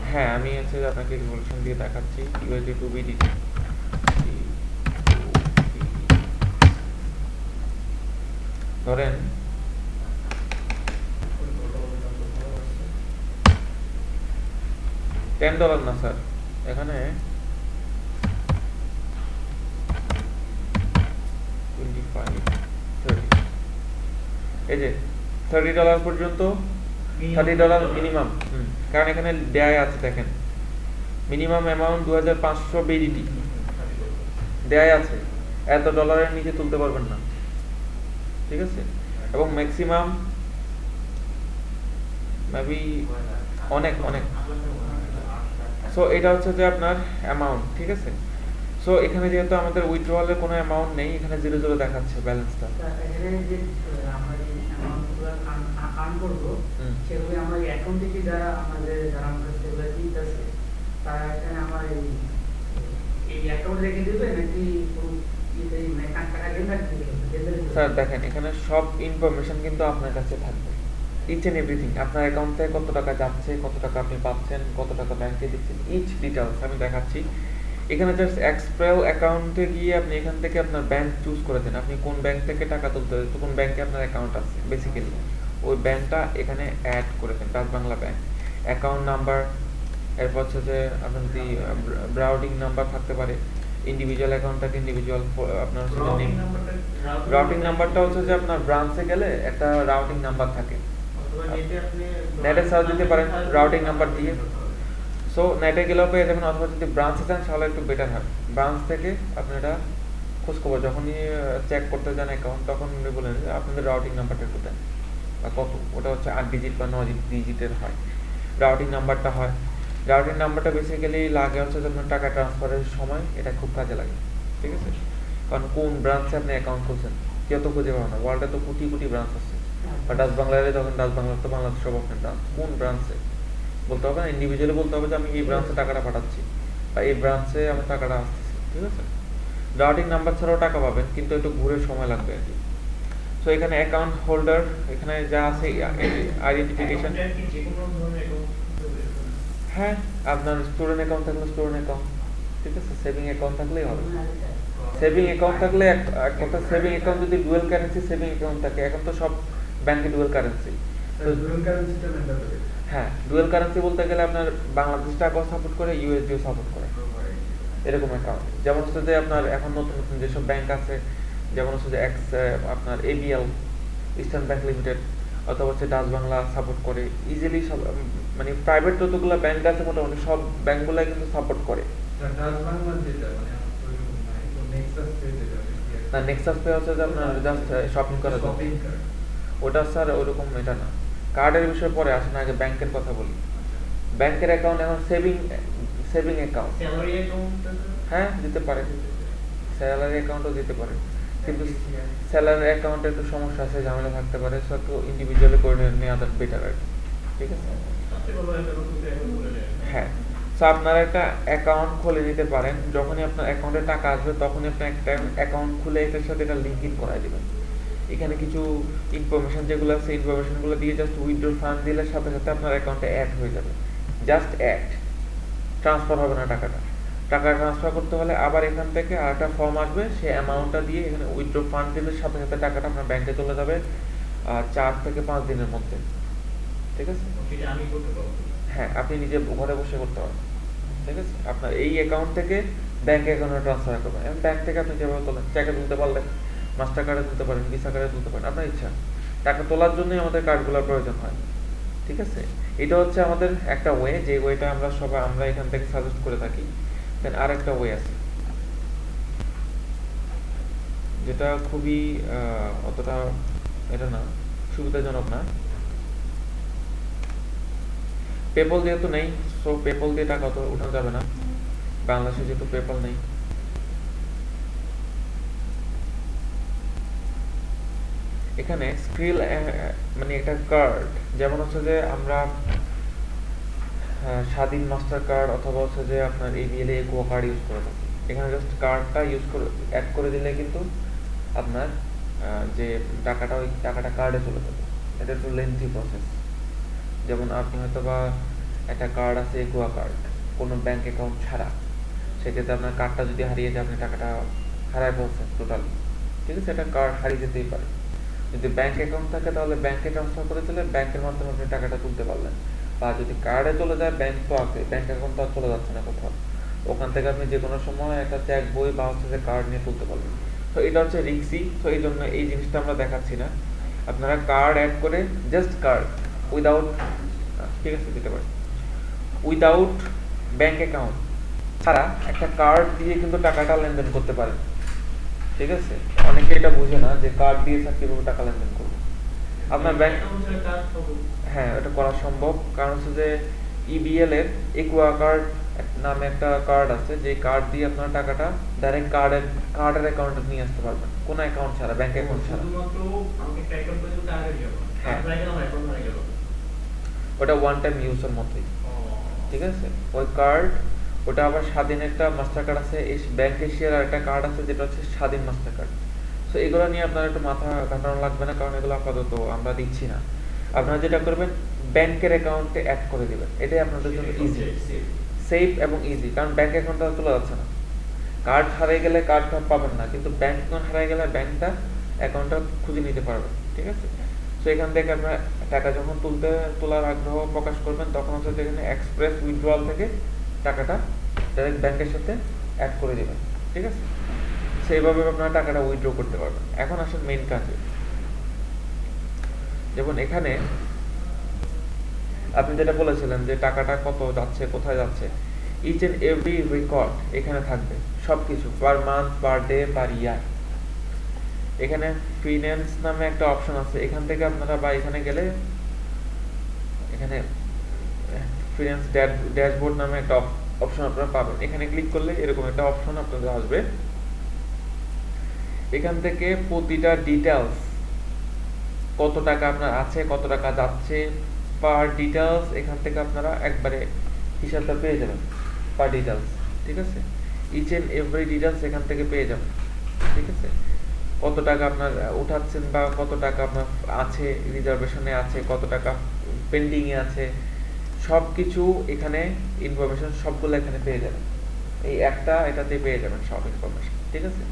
A: হ্যাঁ আমি হচ্ছে আপনাকে রিভলিউশন দিয়ে দেখাচ্ছি। ইউএসডি টু বিডিটি, ধরেন $10 না স্যার, এখানে 25, 30, এই যে $30 পর্যন্ত, $30 মিনিমাম। কারণ এখানে দেয়া আছে দেখেন, মিনিমাম অ্যামাউন্ট 2500 বিডিটি দেয়া আছে, এত ডলারের নিচে তুলতে পারবেন না, ঠিক আছে? এবং ম্যাক্সিমাম মেবি অনেক অনেক। সো এটা হচ্ছে যে আপনার অ্যামাউন্ট, ঠিক আছে? সো এখানে যেহেতু আমাদের উইথড্রয়ালের কোনো অ্যামাউন্ট নেই, এখানে 0 দেখাচ্ছে ব্যালেন্সটা।
B: এখানে যে আমরা যে অ্যামাউন্টগুলো আর্ন করবো সেগুলো আমার অ্যাকাউন্ট থেকে যারা আমাদের যারা আমার কাছে সেগুলো দিতেছে তারা এখানে আমার এই অ্যাকাউন্ট রেখে দেবে নাকি
A: স্যার দেখেন এখানে সব ইনফরমেশন কিন্তু আপনার কাছে থাকবে, ইচ এন্ড এভরিথিং। আপনার অ্যাকাউন্ট থেকে কত টাকা যাচ্ছে, কত টাকা আপনি পাচ্ছেন, কত টাকা ব্যাংকে দিচ্ছেন, ইচ ডিটেলস আমি দেখাচ্ছি। এখানে জাস্ট এক্সপ্রেল অ্যাকাউন্টে গিয়ে আপনি এখান থেকে আপনার ব্যাংক চুজ করে দেন, আপনি কোন ব্যাংক থেকে টাকা তুলতে হবে, কোন ব্যাংকে আপনার অ্যাকাউন্ট আছে বেসিক্যালি ওই ব্যাংকটা এখানে অ্যাড করে দেন। Dutch Bangla bank account number, এরপর হচ্ছে যে আপনার যদি ব্রাউটিং নাম্বার থাকতে পারে, ইন্ডিভিজুয়াল অ্যাকাউন্ট থাকে ইন্ডিভিজুয়াল আপনার রাউটিং নাম্বারটা হচ্ছে যে আপনার ব্রাঞ্চে গেলে একটা রাউটিং নাম্বার থাকে, নেটে সার্চ দিতে পারেন রাউটিং নাম্বার দিয়ে। সো নেটে গেলেও পেয়ে যাবেন, অথবা যদি ব্রাঞ্চে যান তাহলে একটু বেটার হয়। ব্রাঞ্চ থেকে আপনি এটা খোঁজখবর যখনই চেক করতে যান অ্যাকাউন্ট, তখন উনি বলেন যে আপনাদের রাউটিং নাম্বারটা একটু দেন বা কত, ওটা হচ্ছে 8 ডিজিট বা 9 ডিজিটের হয় রাউটিং নাম্বারটা হয়। রাউটিং নাম্বারটা বেসিক্যালি লাগে হচ্ছে যে আপনার টাকা ট্রান্সফারের সময় এটা খুব কাজে লাগে, ঠিক আছে? কারণ কোন ব্রাঞ্চে আপনি অ্যাকাউন্ট খুলছেন কেউ তো খুঁজে পাবে না, ওয়ার্ল্ডে তো কোটি কোটি ব্রাঞ্চ আছে। বা ডাচ বাংলায় যখন ডাচ বাংলা তো বাংলাদেশ সব আপনার ব্রাঞ্চ, কোন ব্রাঞ্চে বলতে হবে না, ইন্ডিভিজুয়ালি বলতে হবে যে আমি এই ব্রাঞ্চে টাকাটা পাঠাচ্ছি বা এই ব্রাঞ্চে আমার টাকাটা আসতেছে, ঠিক আছে? রাউটিং নাম্বার ছাড়াও টাকা পাবেন, কিন্তু একটু ঘুরে সময় লাগবে আর কি। সো এখানে অ্যাকাউন্ট হোল্ডার, এখানে যা আছে আইডেন্টিফিকেশন, হ্যাঁ আপনার স্টুডেন্ট অ্যাকাউন্ট থাকলে স্টুডেন্ট অ্যাকাউন্ট, ঠিক আছে? সেভিং অ্যাকাউন্ট থাকলেই হবে। সেভিং অ্যাকাউন্ট থাকলে এক কথা, সেভিং অ্যাকাউন্ট যদি ডুয়াল কারেন্সি সেভিং অ্যাকাউন্ট থাকে, এখন তো সব ব্যাংকে ডুয়াল কারেন্সি। হ্যাঁ, ডুয়াল কারেন্সি বলতে গেলে আপনার বাংলাদেশ টাকাও সাপোর্ট করে, ইউএসডিও সাপোর্ট করে, এরকম অ্যাকাউন্ট। যেমন হচ্ছে যে আপনার এখন নতুন নতুন যেসব ব্যাংক আছে, যেমন হচ্ছে যে আপনার এবিএল, ইস্টার্ন ব্যাংক লিমিটেড, অথবা হচ্ছে ডাচ বাংলা সাপোর্ট করে ইজিলি সব, মানে প্রাইভেট যতগুলো ব্যাংক আছে মোটামুটি সব ব্যাংকগুলো কিন্তু সাপোর্ট করে। না, নেক্সাস পে হচ্ছে যে আপনার জাস্ট শপিং করার জন্য, ওটা স্যার ওরকম এটা না। কার্ডের বিষয়ে পরে আসেন, আগে ব্যাংকের কথা বলি। ব্যাংকের অ্যাকাউন্ট এখন সেভিং অ্যাকাউন্ট, হ্যাঁ দিতে পারে, স্যালারি অ্যাকাউন্টও দিতে পারে, কিন্তু স্যালারি অ্যাকাউন্টে একটু সমস্যা আছে, ঝামেলা থাকতে পারে, সো একটু ইন্ডিভিজুয়ালি করে নেওয়াটা বেটার আর কি, ঠিক আছে? হ্যাঁ, সো আপনারা একটা অ্যাকাউন্ট খুলে নিতে পারেন। যখনই আপনার অ্যাকাউন্টে টাকা আসবে তখনই আপনি একটা অ্যাকাউন্ট খুলে এটার সাথে এটা লিঙ্ক ইন করাই দেবেন। এখানে কিছু ইনফরমেশন যেগুলো আছে ইনফরমেশনগুলো দিয়ে জাস্ট উইথড্র ফান্ড দিলে সাথে সাথে আপনার অ্যাকাউন্টে অ্যাড হয়ে যাবে, জাস্ট অ্যাড, ট্রান্সফার হবে না টাকাটা। টাকা ট্রান্সফার করতে হলে আবার এখান থেকে আরেকটা ফর্ম আসবে, সেই অ্যামাউন্টটা দিয়ে এখানে উইথড্র ফান্ড দিলে সাথে সাথে টাকাটা আপনার ব্যাংকে চলে যাবে 4 থেকে 5 দিনের মধ্যে, ঠিক আছে?
C: সেটা আমি করতে পারবো?
A: হ্যাঁ, আপনি নিজে ঘরে বসে করতে পারবেন, ঠিক আছে? আপনার এই অ্যাকাউন্ট থেকে ব্যাংক অ্যাকাউন্টে ট্রান্সফার করবেন, এবং ব্যাংক থেকে আপনি যেভাবে তোলেন, চেকে তুলতে পারলেন, মাস্টার কার্ডে তুলতে পারেন, ভিসা কার্ডে তুলতে পারেন, আপনার ইচ্ছা। টাকা তোলার জন্যই আমাদের কার্ডগুলোর প্রয়োজন হয়, ঠিক আছে? এটা হচ্ছে আমাদের একটা ওয়ে, যে ওয়েটা আমরা এখান থেকে সাজেস্ট করে থাকি। দেন আর একটা ওয়ে আছে যেটা খুবই অতটা এটা না, সুবিধাজনক না। পেপল যেহেতু নেই, সো পেপল দিয়ে টাকা তো উঠানো যাবে না, বাংলাদেশে যেহেতু পেপল নেই। এখানে স্ক্রিল মানে একটা কার্ড, যেমন হচ্ছে যে আমরা স্বাধীন মাস্টার কার্ড অথবা হচ্ছে যে আপনার ABL একুয়া কার্ড ইউজ করে থাকি। এখানে জাস্ট কার্ডটা ইউজ করে অ্যাড করে দিলে কিন্তু আপনার যে ওই টাকাটা কার্ডে চলে যাবে। এটা একটু লেন্থি প্রসেস। যেমন আপনি হয়তো বা একটা কার্ড আছে একুয়া কার্ড, কোনো ব্যাংক অ্যাকাউন্ট ছাড়া, সেক্ষেত্রে আপনার কার্ডটা যদি হারিয়ে যায়, আপনি টাকাটা হারায় ফেলছেন টোটালি, ঠিক আছে? এটা কার্ড হারিয়ে যেতেই পারে। যদি ব্যাংক অ্যাকাউন্ট থাকে তাহলে ব্যাংকে ট্রান্সফার করে দিলে ব্যাংকের মাধ্যমে আপনি টাকাটা তুলতে পারলেন। বা যদি কার্ডে চলে যায়, ব্যাংক তো আছে, ব্যাংক অ্যাকাউন্ট তো আর চলে যাচ্ছে না কোথাও, ওখান থেকে আপনি যে কোনো সময় একটা চেক বই বা হচ্ছে যে কার্ড নিয়ে তুলতে পারবেন। তো এটা হচ্ছে রিক্সি, তো এই জন্য এই জিনিসটা আমরা দেখাচ্ছি না। আপনারা কার্ড অ্যাড করে জাস্ট কার্ড উইদাউট, ঠিক আছে, দিতে পারেন, উইদাউট ব্যাংক অ্যাকাউন্ট ছাড়া একটা কার্ড দিয়ে কিন্তু টাকাটা লেনদেন করতে পারেন, ঠিক আছে? অনেকে এটা বুঝে না যে কার্ড দিয়ে স্যার কিভাবে টাকা লেনদেন করবো। আপনার ব্যাংক, হ্যাঁ, এটা করা সম্ভব, কারণ হচ্ছে যে EBL এর একুয়া কার্ড নামে একটা কার্ড আছে, যে কার্ড দিয়ে আপনার টাকাটা ডাইরেক্ট কার্ডের অ্যাকাউন্টে নিয়ে আসতে পারবেন, কোনো অ্যাকাউন্ট ছাড়া, ব্যাংক অ্যাকাউন্ট ছাড়া।
C: শুধুমাত্র আমাকে একটা অ্যাকাউন্ট করে দিতে হারিয়ে যাবে।
A: হ্যাঁ,
C: আমার অ্যাকাউন্ট হারিয়ে যাবে।
A: ওটা ওয়ান টাইম ইউজের মতোই, ঠিক আছে? ওই কার্ড, ওটা আবার স্বাধীন একটা মাস্টার কার্ড আছে, এই ব্যাংক এশিয়ার একটা কার্ড আছে যেটা হচ্ছে স্বাধীন মাস্টার কার্ড। সো এগুলো নিয়ে আপনার একটু মাথা ঘাটানো লাগবে না, কারণ এগুলো আপাতত আমরা দিচ্ছি না। আপনারা যেটা করবেন, ব্যাংকের অ্যাকাউন্টে অ্যাড করে দিবেন, এটাই আপনাদের জন্য ইজি, সেফ এবং ইজি, কারণ ব্যাংক অ্যাকাউন্টটা চলে যাচ্ছে না। কার্ড হারিয়ে গেলে কার্ড পাবেন না, কিন্তু ব্যাংক অ্যাকাউন্ট হারিয়ে গেলে ব্যাংকটা অ্যাকাউন্টটা খুঁজে নিতে পারবেন, ঠিক আছে? সো এখান থেকে আপনার টাকা যখন তোলার আগ্রহ প্রকাশ করবেন, তখন হচ্ছে যেখানে এক্সপ্রেস উইথড্রয়াল থেকে টাকাটা ডাইরেক্ট ব্যাংকের সাথে অ্যাড করে দেবেন, ঠিক আছে? সেইভাবে আপনারা টাকাটা উইথড্র করতে পারবেন। এখন আসেন মেইন কাজে। যেমন এখানে আপনি যেটা বলেছিলেন যে টাকাটা কত যাচ্ছে, কোথায় যাচ্ছে, ইচ এন্ড এভরি রেকর্ড এখানে থাকবে, সবকিছু, পার মান্থ, পার ডে, পার ইয়ার। এখানে ফিন্যান্স নামে একটা অপশন আছে, এখান থেকে আপনারা, বা এখানে গেলে এখানে ফিন্যান্স ড্যাশবোর্ড নামে একটা অপশন আপনারা পাবেন। এখানে ক্লিক করলে এরকম একটা অপশন আপনাদের আসবে। এখান থেকে প্রতিটা ডিটেলস, কত টাকা আপনার আছে, কত টাকা যাচ্ছে, পার ডিটেলস, এখান থেকে আপনারা একবারে হিসাবটা পেয়ে যাবেন, পার ডিটেলস, ঠিক আছে? ইচ এন্ড এভরি ডিটেলস এখান থেকে পেয়ে যাবেন, ঠিক আছে? কত টাকা আপনার উঠাচ্ছেন, বা কত টাকা আপনার আছে রিজার্ভেশনে আছে, কত টাকা পেন্ডিং এ আছে, সব কিছু এখানে ইনফরমেশন সবগুলো এখানে পেয়ে যাবেন। এই একটা এটাতে পেয়ে যাবেন সব ইনফরমেশন, ঠিক আছে?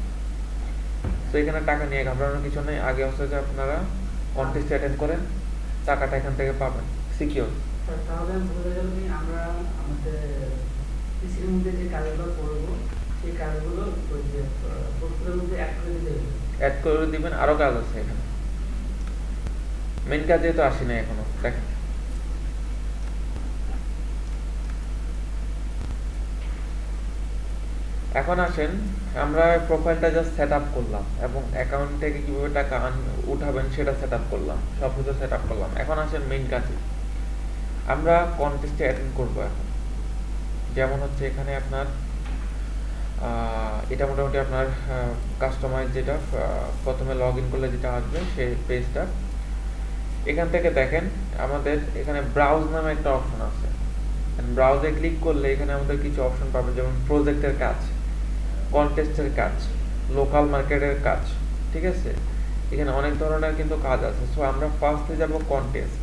A: তো এখানে টাকা নিয়ে ঘাবড়ানোর কিছু নেই। আগে হচ্ছে যে আপনারা কন্টেস্ট অ্যাটেন্ড করেন, টাকাটা এখান থেকে পাবেন সিকিউর।
B: তাহলে বলে গেল কি, আমরা আমাদের পিসির মধ্যে যে কাজগুলো করবো, সেই কাজগুলো ওই যে পোস্টারের মধ্যে অ্যাড করে দিতে হবে।
A: অ্যাড করে দিবেন, আরো কাজ আছে এখানে, মেইন কাজে তো আসি না এখনো। দেখেন, এখন আসেন, আমরা প্রোফাইলটা জাস্ট সেট আপ করলাম এবং অ্যাকাউন্ট থেকে কিভাবে টাকা উঠাবেন সেটা সেট আপ করলাম, সব কিছু সেট আপ করলাম। এখন আসেন মেইন কাজে, আমরা কন্টেস্টে অ্যাটেন্ড করবো এখন। যেমন হচ্ছে এখানে আপনার এটা মোটামুটি আপনার কাস্টমাইজ, যেটা প্রথমে লগ ইন করলে যেটা আসবে সেই পেজটা। এখান থেকে দেখেন আমাদের এখানে ব্রাউজ নামে একটা অপশন আছে, ব্রাউজে ক্লিক করলে এখানে আমাদের কিছু অপশন পাবেন, যেমন প্রজেক্টের কাজ, কন্টেস্টের কাজ, লোকাল মার্কেটের কাজ, ঠিক আছে? এখানে অনেক ধরনের কিন্তু কাজ আছে। সো আমরা ফার্স্টে যাব কন্টেস্ট।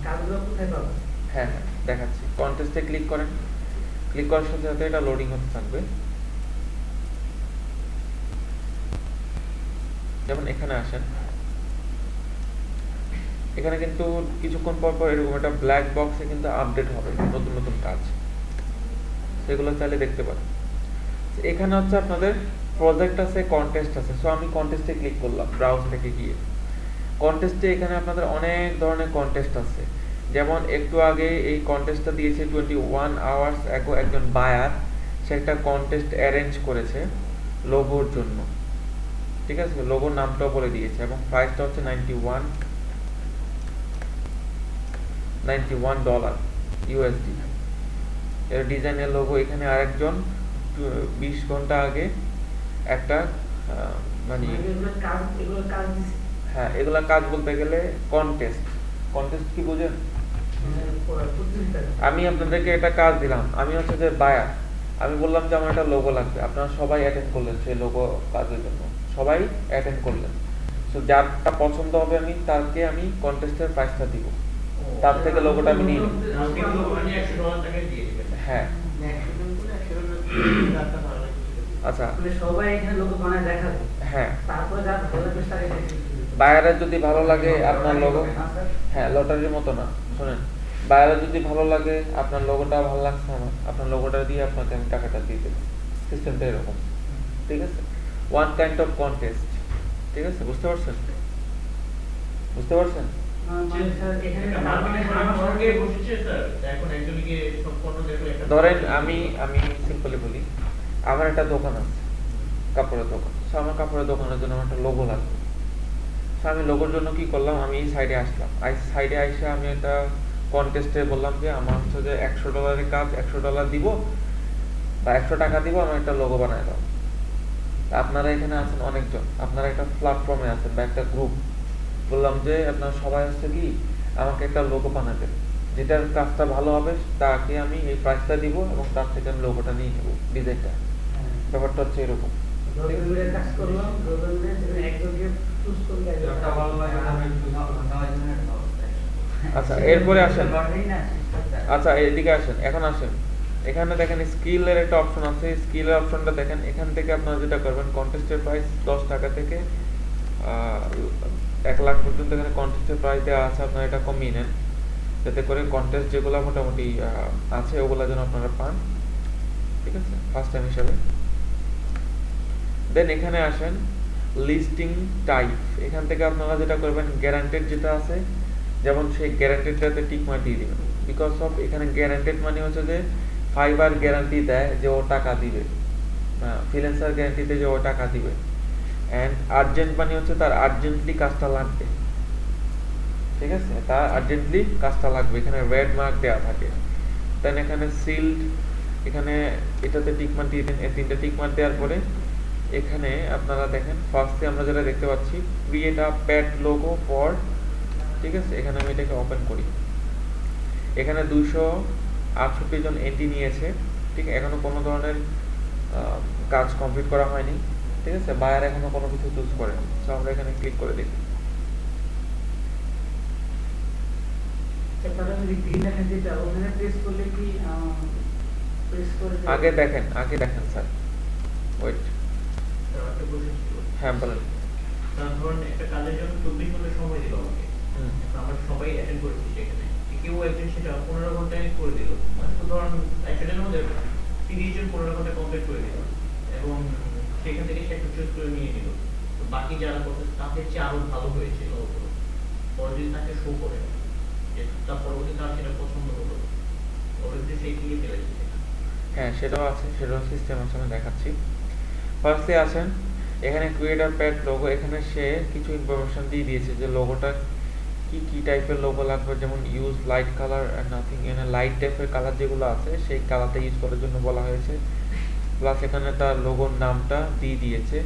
B: কাজগুলো কোথায় পাবো?
A: হ্যাঁ হ্যাঁ দেখাচ্ছি। কন্টেস্টে ক্লিক করেন, ক্লিক করার সাথে সাথে এটা লোডিং হতে থাকবে। যেমন এখানে আসেন, এখানে কিন্তু কিছুক্ষণ পর পর এরকম একটা ব্ল্যাক বক্সে কিন্তু আপডেট হবে নতুন নতুন কাজ, সেগুলো চাইলে দেখতে পারেন। এখানে হচ্ছে আপনাদের প্রজেক্ট আছে, কন্টেস্ট আছে। সো আমি কন্টেস্টে ক্লিক করলাম ব্রাউজ থেকে গিয়ে। কন্টেস্টে এখানে আপনাদের অনেক ধরনের কন্টেস্ট আছে। যেমন একটু আগে এই কন্টেস্টটা দিয়েছে 21 আওয়ার্স অ্যাগো একজন বায়ার, সে একটা কন্টেস্ট অ্যারেঞ্জ করেছে লোগোর জন্য, ঠিক আছে, লোগোর নামটাও বলে দিয়েছে এবং প্রাইসটা হচ্ছে $91 USD। এর ডিজাইনের লোগো। এখানে আরেকজন 20 ঘন্টা আগে একটা মানে হ্যাঁ এগুলা কাজ বলতে গেলে কন্টেস্ট। কন্টেস্ট কি বুঝেন? আমি আপনাদেরকে একটা কাজ দিলাম, আমি হচ্ছে যে বায়ার, আমি বললাম যে আমার একটা লোগো লাগবে, আপনারা সবাই অ্যাটেন্ড করলেন সেই লোগো কাজের জন্য, সবাই অ্যাটেন্ড করলেন। সো যারটা পছন্দ হবে আমি তাকে আমি কন্টেস্টের প্রাইসটা দিব, তার থেকে লোগোটা আমি নিয়ে নিব। হ্যাঁ আচ্ছা
B: সবাই এখানে লোগো বানায় দেখাবে।
A: হ্যাঁ
B: তারপরে যার ভালো লাগবে তাকে দেখে
A: বায়ারের যদি ভালো লাগে আপনার লোগো, হ্যাঁ লটারির মতো না, শোনেন, বায়ারের যদি ভালো লাগে আপনার লোগোটা ভালো লাগছে আমার, আপনার লোগোটা দিয়ে আপনাকে আমি টাকাটা দিয়ে দেবো। সিস্টেমটা এরকম, ঠিক আছে। ওয়ান কাইন্ড অফ কন্টেস্ট, ঠিক আছে, বুঝতে পারছেন? বুঝতে পারছেন? ধরেন আমি সিম্পলি বলি, আমার একটা দোকান আছে, কাপড়ের দোকান। সো আমার কাপড়ের দোকানের জন্য আমার একটা লোগো লাগবে। সো আমি লোগোর জন্য কি করলাম, আমি এই সাইডে আসলাম, সাইডে আইসা আমি একটা কন্টেস্টে বললাম যে আমার হচ্ছে যে $100 কাজ, $100 দিব বা 100 টাকা দিব, আমার একটা লোগো বানায় দাও। আপনারা এখানে আছেন অনেকজন, আপনারা একটা প্ল্যাটফর্মে আছেন বা একটা গ্রুপ, বললাম যে আপনারা সবাই হচ্ছে কি আমাকে একটা লোগো বানাবেন, যেটার কাজটা ভালো হবে তাকে আমি এই প্রাইসটা দিব এবং তার থেকে আমি লোগোটা নিয়ে নেবো, ডিজাইনটা। ব্যাপারটা হচ্ছে এরকম। আচ্ছা এরপরে আসেন, আচ্ছা এদিকে আসেন, এখন আসেন, এখানে দেখেন স্কিলের একটা অপশন আছে। স্কিলের অপশনটা দেখেন, এখান থেকে আপনারা যেটা করবেন, কন্টেস্টের প্রাইস 10 টাকা থেকে 1 লাখ পর্যন্ত এখানে কন্টেস্টের প্রাইস দেওয়া আছে। আপনারা এটা কমিয়ে নেন, যাতে করে কন্টেস্ট যেগুলো মোটামুটি আছে ওগুলো যেন আপনারা পান, ঠিক আছে, ফার্স্ট টাইম হিসাবে। দেন এখানে আসেন লিস্টিং টাইপ, এখান থেকে আপনারা যেটা করবেন, গ্যারান্টেড যেটা আছে, যেমন সেই গ্যারান্টেডটাতে টিক মার্ক দিয়ে দিবেন। বিকজ অফ এখানে গ্যারান্টেড মানে হচ্ছে যে ফাইবার গ্যারান্টি দেয় যে ও টাকা দিবে, ফ্রিল্যান্সার গ্যারান্টিতে যে ও টাকা দিবে। অ্যান্ড আর্জেন্ট মানে হচ্ছে তার আর্জেন্টলি কাজটা লাগবে, ঠিক আছে, তার আর্জেন্টলি কাজটা লাগবে, এখানে রেড মার্ক দেওয়া থাকে। দেন এখানে সিল্ড, এখানে এটাতে টিক মার্ক দিয়ে দিন। এই 3টে টিক মার্ক দেওয়ার পরে এখানে আপনারা দেখেন ফার্স্টে আমরা যেটা দেখতে পাচ্ছি, create a pad logo for, ঠিক আছে, এখানে আমি এটাকে ওপেন করি। এখানে 268 জন এন্ট্রি নিয়েছে, ঠিক, এখনো কোনো ধরনের কাজ কমপ্লিট করা হয়নি, ঠিক আছে, বায়ার এখনো কোনো কিছু চুজ করেনি। সো আমরা এখানে ক্লিক করে দেখি। আগে দেখেন স্যার, ওয়েট, হ্যাঁ বলেন।
C: ধরুন একটা কাজের জন্য 24 ঘন্টা সময় দিল আমাকে, আমরা সবাই অ্যাটেন্ড করেছি সেখানে, কেউ একজন সেটা 15 ঘন্টায় করে দিল, মানে ধরুন একটার মধ্যে 30 জন 15 ঘন্টায় কমপ্লিট করে দিল এবং সেখান থেকে সে একটা চুজ করে নিয়ে নিল। তো বাকি যারা করতে তাদের চেয়ে আরো ভালো হয়েছিল, পরে যদি তাকে শো করে যে তার পরবর্তী তার সেটা পছন্দ হলো, অলরেডি সে কিনে ফেলেছে।
A: হ্যাঁ সেটাও আছে, সেটাও সিস্টেম আছে, আমি দেখাচ্ছি। ফার্স্টে আসেন, এখানে ক্রিয়েটর প্যাড লোগো, এখানে সে কিছু ইনফরমেশন দিয়ে দিয়েছে যে লোগোটা কি টাইপের লোগো লাগবে, যেমন use light colour and nothing. এখানে লাইট টাইপের কালার যেগুলো আছে সেই কালারটা ইউজ করার জন্য বলা হয়েছে। প্লাস এখানে তার লোগোর নামটা দিয়ে দিয়েছে,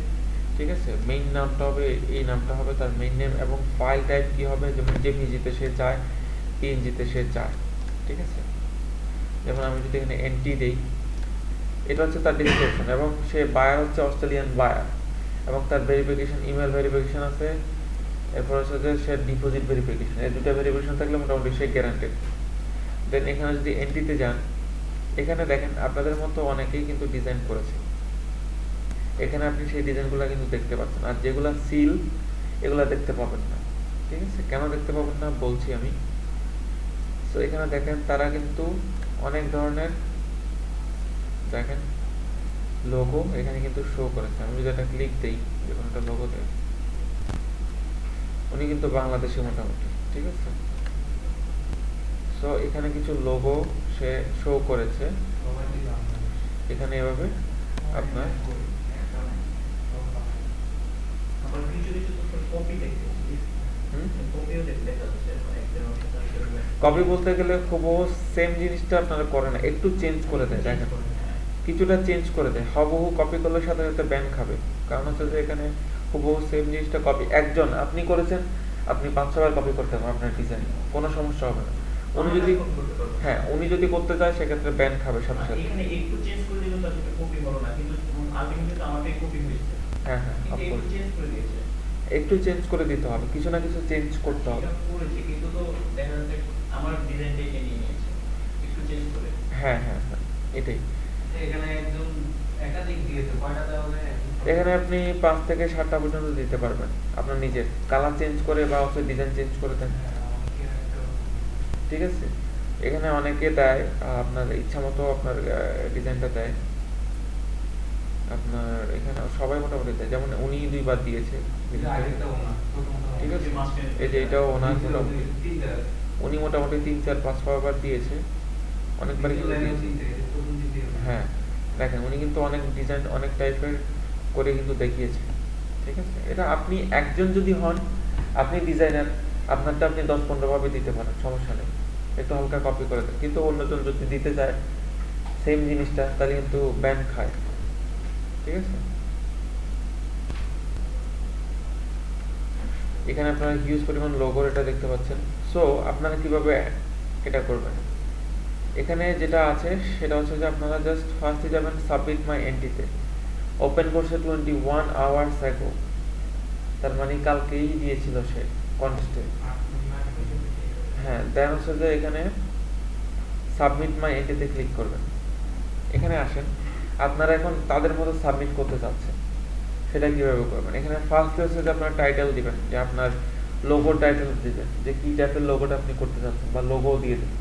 A: ঠিক আছে, মেইন নামটা হবে, এই নামটা হবে তার মেইন নেম, এবং ফাইল টাইপ কি হবে, যেমন জেপিজিতে সে চায়, পিএনজিতে সে চায়, ঠিক আছে। যেমন আমি যদি এখানে এন্ট্রি দেই, এটা হচ্ছে তার ডিসক্রিপশন, এবং সে বায়ার হচ্ছে অস্ট্রেলিয়ান বায়ার, এবং তার ভেরিফিকেশন ইমেল ভেরিফিকেশন আছে, এরপর হচ্ছে যে সে ডিপোজিট ভেরিফিকেশন, এই দুটো ভেরিফিকেশন থাকলে মোটামুটি সে গ্যারান্টেড। দেন এখানে যদি এন্ট্রিতে যান, এখানে দেখেন আপনাদের মতো অনেকেই কিন্তু ডিজাইন করেছে, এখানে আপনি সেই ডিজাইনগুলো কিন্তু দেখতে পাচ্ছেন, আর যেগুলো সিল এগুলো দেখতে পাবেন না। ঠিক আছে, কেন দেখতে পাবেন না বলছি আমি। সো এখানে দেখেন তারা কিন্তু অনেক ধরনের দেখেন লোগো এখানে কিন্তু শো করেছে। আমি যদি একটা ক্লিক দিই, যে কোনো একটা লোগো দেই, উনি কিন্তু বাংলাদেশি মোটামুটি। ঠিক আছে, সো এখানে কিছু লোগো সে শো করেছে এখানে এভাবে আপনার।
C: আবার কিছু কিছু তো কপি দেখতে কপিও দেখতে যাচ্ছে
A: কপি বলতে গেলে খুব সেম জিনিসটা আপনারা করে না, একটু চেঞ্জ করে দেয়। দেখেন কিছুটা চেঞ্জ করে দেয়, হুবহু কপি করলে সাথে সাথে ব্যান খাবে। কারণ হচ্ছে যে এখানে হুবহু সেম জিনিসটা কপি, একজন আপনি করেছেন, আপনি 5-6 বার কপি করতে পারবেন আপনার ডিজাইন, কোনো সমস্যা হবে না। উনি যদি উনি যদি করতে চায় সেক্ষেত্রে ব্যান খাবে সাথে সাথে।
C: এখানে একটু চেঞ্জ করে দিলে তো আসলে কপি হলো না, কিন্তু আলটিমেটলি আমাকে কপি হয়েছে।
A: হ্যাঁ হ্যাঁ,
C: একটু চেঞ্জ করে দিয়েছে,
A: একটু চেঞ্জ করে দিতে হবে, কিছু না কিছু চেঞ্জ করতে হবে।
C: করেছে কিন্তু তো দেখা যাচ্ছে আমার ডিজাইনটাই নিয়ে নিয়েছে একটু চেঞ্জ করে।
A: হ্যাঁ হ্যাঁ হ্যাঁ, এটাই।
D: এখানে একদম একাধিক দিয়েছে, কয়টা দেওয়া যায়?
A: এখানে আপনি 5 থেকে 7টা পর্যন্ত দিতে পারবেন, আপনার নিজের কালার চেঞ্জ করে বা হচ্ছে ডিজাইন চেঞ্জ করে দেন। ঠিক আছে, এখানে অনেকে দেয় আপনার ইচ্ছা মতো আপনার ডিজাইনটা দেয় আপনার, এখানে সবাই মোটামুটি দেয়, যেমন উনি 2 বার দিয়েছে। ঠিক আছে, এই যে এটাও ওনার মোটামুটি, উনি মোটামুটি 3-4-5 বার দিয়েছে, অনেকবার কিন্তু দিয়েছে। হ্যাঁ দেখেন উনি কিন্তু অনেক ডিজাইন অনেক টাইপের করে কিন্তু দেখিয়েছে। ঠিক আছে, এটা আপনি একজন যদি হন, আপনি ডিজাইনার, আপনারটা আপনি 10-15 ভাবে দিতে পারেন, সমস্যা নেই, একটু হালকা কপি করে দেন। কিন্তু অন্যজন যদি দিতে চায় সেম জিনিসটা, তাহলে কিন্তু ব্যান খায়। ঠিক আছে, এখানে আপনারা হিউজ পরিমাণ লোগো এটা দেখতে পাচ্ছেন। সো আপনারা কিভাবে এটা করবেন, এখানে যেটা আছে সেটা হচ্ছে যে আপনারা জাস্ট ফার্স্টে যাবেন সাবমিট মাই এন্ট্রিতে, ওপেন করছে 21 আওয়ার্স অ্যাগো, তার মানে কালকেই দিয়েছিল সে কন্টেস্টে। হ্যাঁ, দেন হচ্ছে যে এখানে সাবমিট মাই এন্ট্রিতে ক্লিক করবেন। এখানে আসেন, আপনারা এখন তাদের মতো সাবমিট করতে চাচ্ছেন, সেটা কিভাবে করবেন। এখানে ফার্স্ট হচ্ছে যে আপনার টাইটেল দিবেন, যে আপনার লোগো টাইটেল দিবেন, যে কি টাইপের লোগোটা আপনি করতে চাচ্ছেন, বা লোগো দিয়ে দেন।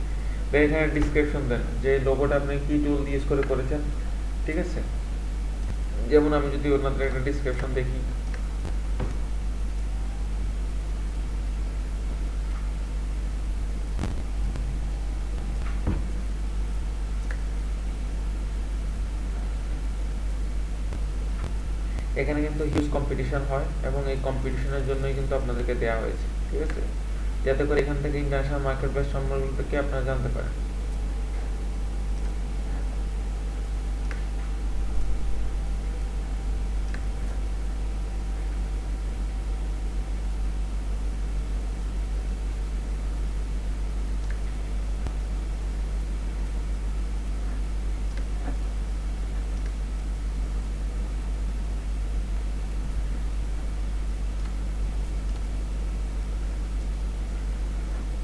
A: এখানে ডিসক্রিপশন দেন, যে লোগোটা আপনি কি টুল ইউজ করে করেছেন। ঠিক আছে, যেমন আমি যদি ওনাদের একটা ডিসক্রিপশন দেখি, এখানে কিন্তু হিউজ কম্পিটিশন হয়, এবং এই কম্পিটিশনের জন্যই কিন্তু আপনাদেরকে দেওয়া হয়েছে। ঠিক আছে, যাতে করে এখান থেকে ইন্টারন্যাশনাল মার্কেট প্লেস সম্পর্কে আপনারা জানতে পারেন।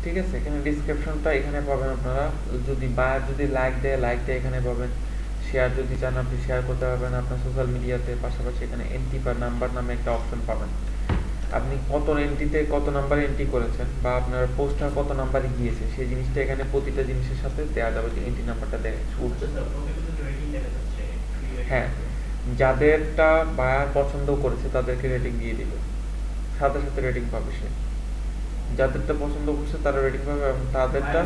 A: ঠিক আছে, এখানে ডিসক্রিপশনটা এখানে পাবেন আপনারা। যদি বায়ার যদি লাইক দেয় এখানে পাবেন, শেয়ার যদি চান আপনি শেয়ার করতে পারবেন আপনার সোশ্যাল মিডিয়াতে। পাশাপাশি এখানে এন্ট্রি বা নাম্বার নামে একটা অপশন পাবেন, আপনি কত এন্ট্রিতে কত নাম্বার এন্ট্রি করেছেন, বা আপনার পোস্টার কত নাম্বারে গিয়েছে, সেই জিনিসটা এখানে প্রতিটা জিনিসের সাথে দেওয়া যাবে, যে এন্ট্রি নাম্বারটা দেয় উঠবে। হ্যাঁ, যাদেরটা বায়ার পছন্দ করেছে তাদেরকে রেটিং দিয়ে দিবে, সাথে সাথে রেটিং পাবে সে। যাদেরটা পছন্দ করছে তারা রেটিং পাবে, এবং তাদেরটা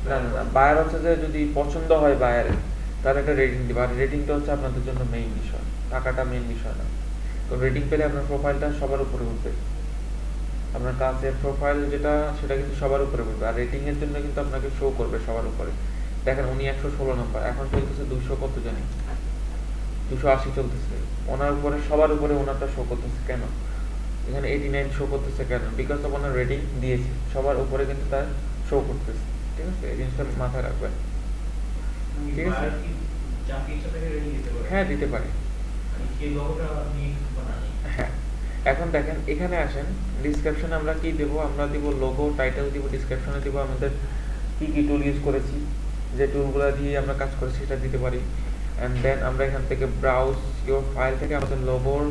A: না না না, বায়ার হচ্ছে যে যদি পছন্দ হয় বায়ারের, তাহলে একটা রেটিং দিবে। আর রেটিংটা হচ্ছে আপনাদের জন্য মেইন বিষয়, টাকাটা মেইন বিষয় না। তো রেটিং পেলে আপনার প্রোফাইলটা সবার উপরে উঠবে, আপনার কাজের প্রোফাইল যেটা সেটা কিন্তু সবার উপরে উঠবে। আর রেটিং এর জন্য কিন্তু আপনাকে শো করবে সবার উপরে। দেখেন উনি 116 নম্বর, এখন চলতেছে 200 কত জানি, 280 চলতেছে। ওনার উপরে সবার উপরে ওনারটা শো করতেছে কেন, এখানে 89 শো করতেছে কেন, বিকজ অফ ওনার রেটিং দিয়েছে, সবার উপরে কিন্তু তার শো করতেছে। ঠিক আছে, এই জিনিসটা মাথায় রাখবেন। ঠিক আছে?
C: buyer কি যাকে ইচ্ছা তাকে ready দিতে পারে?
A: হ্যাঁ, দিতে পারে।
C: মানে সেই লোগোটা নিয়ে কিছু করার নেই।
A: হ্যাঁ, এখন দেখেন এখানে আসেন, ডিসক্রিপশনে আমরা কি দেবো, আমরা দিব লোগো, টাইটেল দিব, ডিসক্রিপশনে দিব আমাদের কি কি টুল ইউজ করেছি, যে টুলগুলো দিয়ে আমরা কাজ করেছি সেটা দিতে পারি। অ্যান্ড দেন আমরা এখান থেকে ব্রাউজ ইউর ফাইল থেকে আমাদের লোগোর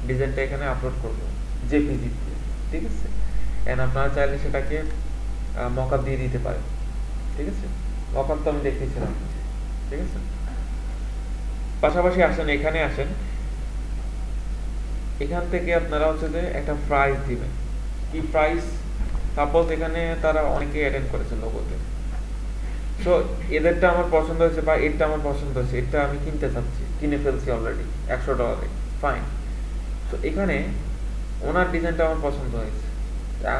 A: ডিজাইনটা এখানে আপলোড করবো জেপিজিতে, ঠিক আছে? অ্যান্ড আপনারা চাইলে সেটাকে মকআপ দিয়ে দিতে পারেন, ঠিক আছে? মকআপ তো আমি দেখিয়েছিলাম, ঠিক আছে? পাশাপাশি আসেন, এখানে আসেন, এখান থেকে আপনারা হচ্ছে যে একটা প্রাইস দিবেন। কি প্রাইস? সাপোজ এখানে তারা অনেকে অ্যাটেন্ড করেছে লোগোতে, সো এদেরটা আমার পছন্দ হয়েছে বা এটা আমার পছন্দ হয়েছে, এটা আমি কিনতে চাচ্ছি, কিনে ফেলছি অলরেডি $100, ফাইন। তো এখানে ওনার ডিজাইনটা আমার পছন্দ হয়েছে,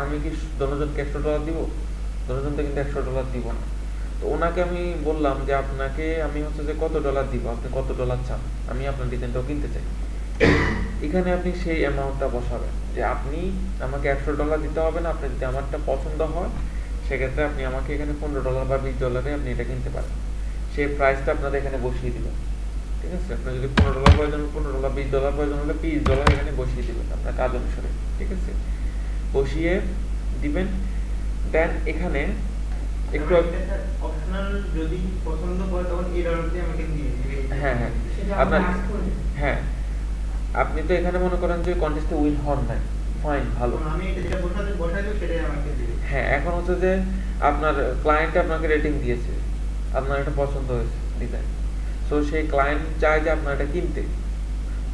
A: আমি কি দশজনকে $100 দিব? দশজনকে কিন্তু $100 দিব না। তো ওনাকে আমি বললাম যে আপনাকে আমি হচ্ছে যে কত ডলার দিব, আপনি কত ডলার চান, আমি আপনার ডিজাইনটাও কিনতে চাই। এখানে আপনি সেই অ্যামাউন্টটা বসাবেন যে আপনি আমাকে $100 দিতে হবে না, আপনার যদি আমারটা পছন্দ হয় সেক্ষেত্রে আপনি আমাকে এখানে $15 বা $20 আপনি এটা কিনতে পারেন। সেই প্রাইসটা আপনাদের এখানে বসিয়ে দিবেন, ঠিক আছে? আপনার যদি $15 প্রয়োজন, $15, $20 প্রয়োজন হলে $20 এখানে বসিয়ে দিবেন আপনার কাজ অনুসারে, ঠিক আছে? বসিয়ে দিবেন। দেন এখানে একটু
C: অপশনাল যদি পছন্দ করে তখন এই ডলারটি আমাকে দিয়ে দিবে।
A: হ্যাঁ হ্যাঁ
B: সেটা
A: আপনার
B: আপনি ask করবেন।
A: হ্যাঁ, আপনি তো এখানে মনে করেন যে কন্টেস্টে উইন হন নাই, ফাইন, ভালো।
C: তখন আমি এটা যেটা বসাই দেব সেটাই আমাকে দিবে।
A: হ্যাঁ, এখন হচ্ছে যে আপনার ক্লায়েন্ট আপনাকে রেটিং দিয়েছে, আপনার এটা পছন্দ হয়েছে ডিজাইন, সো সেই ক্লায়েন্ট চায় যে আপনার এটা কিনতে।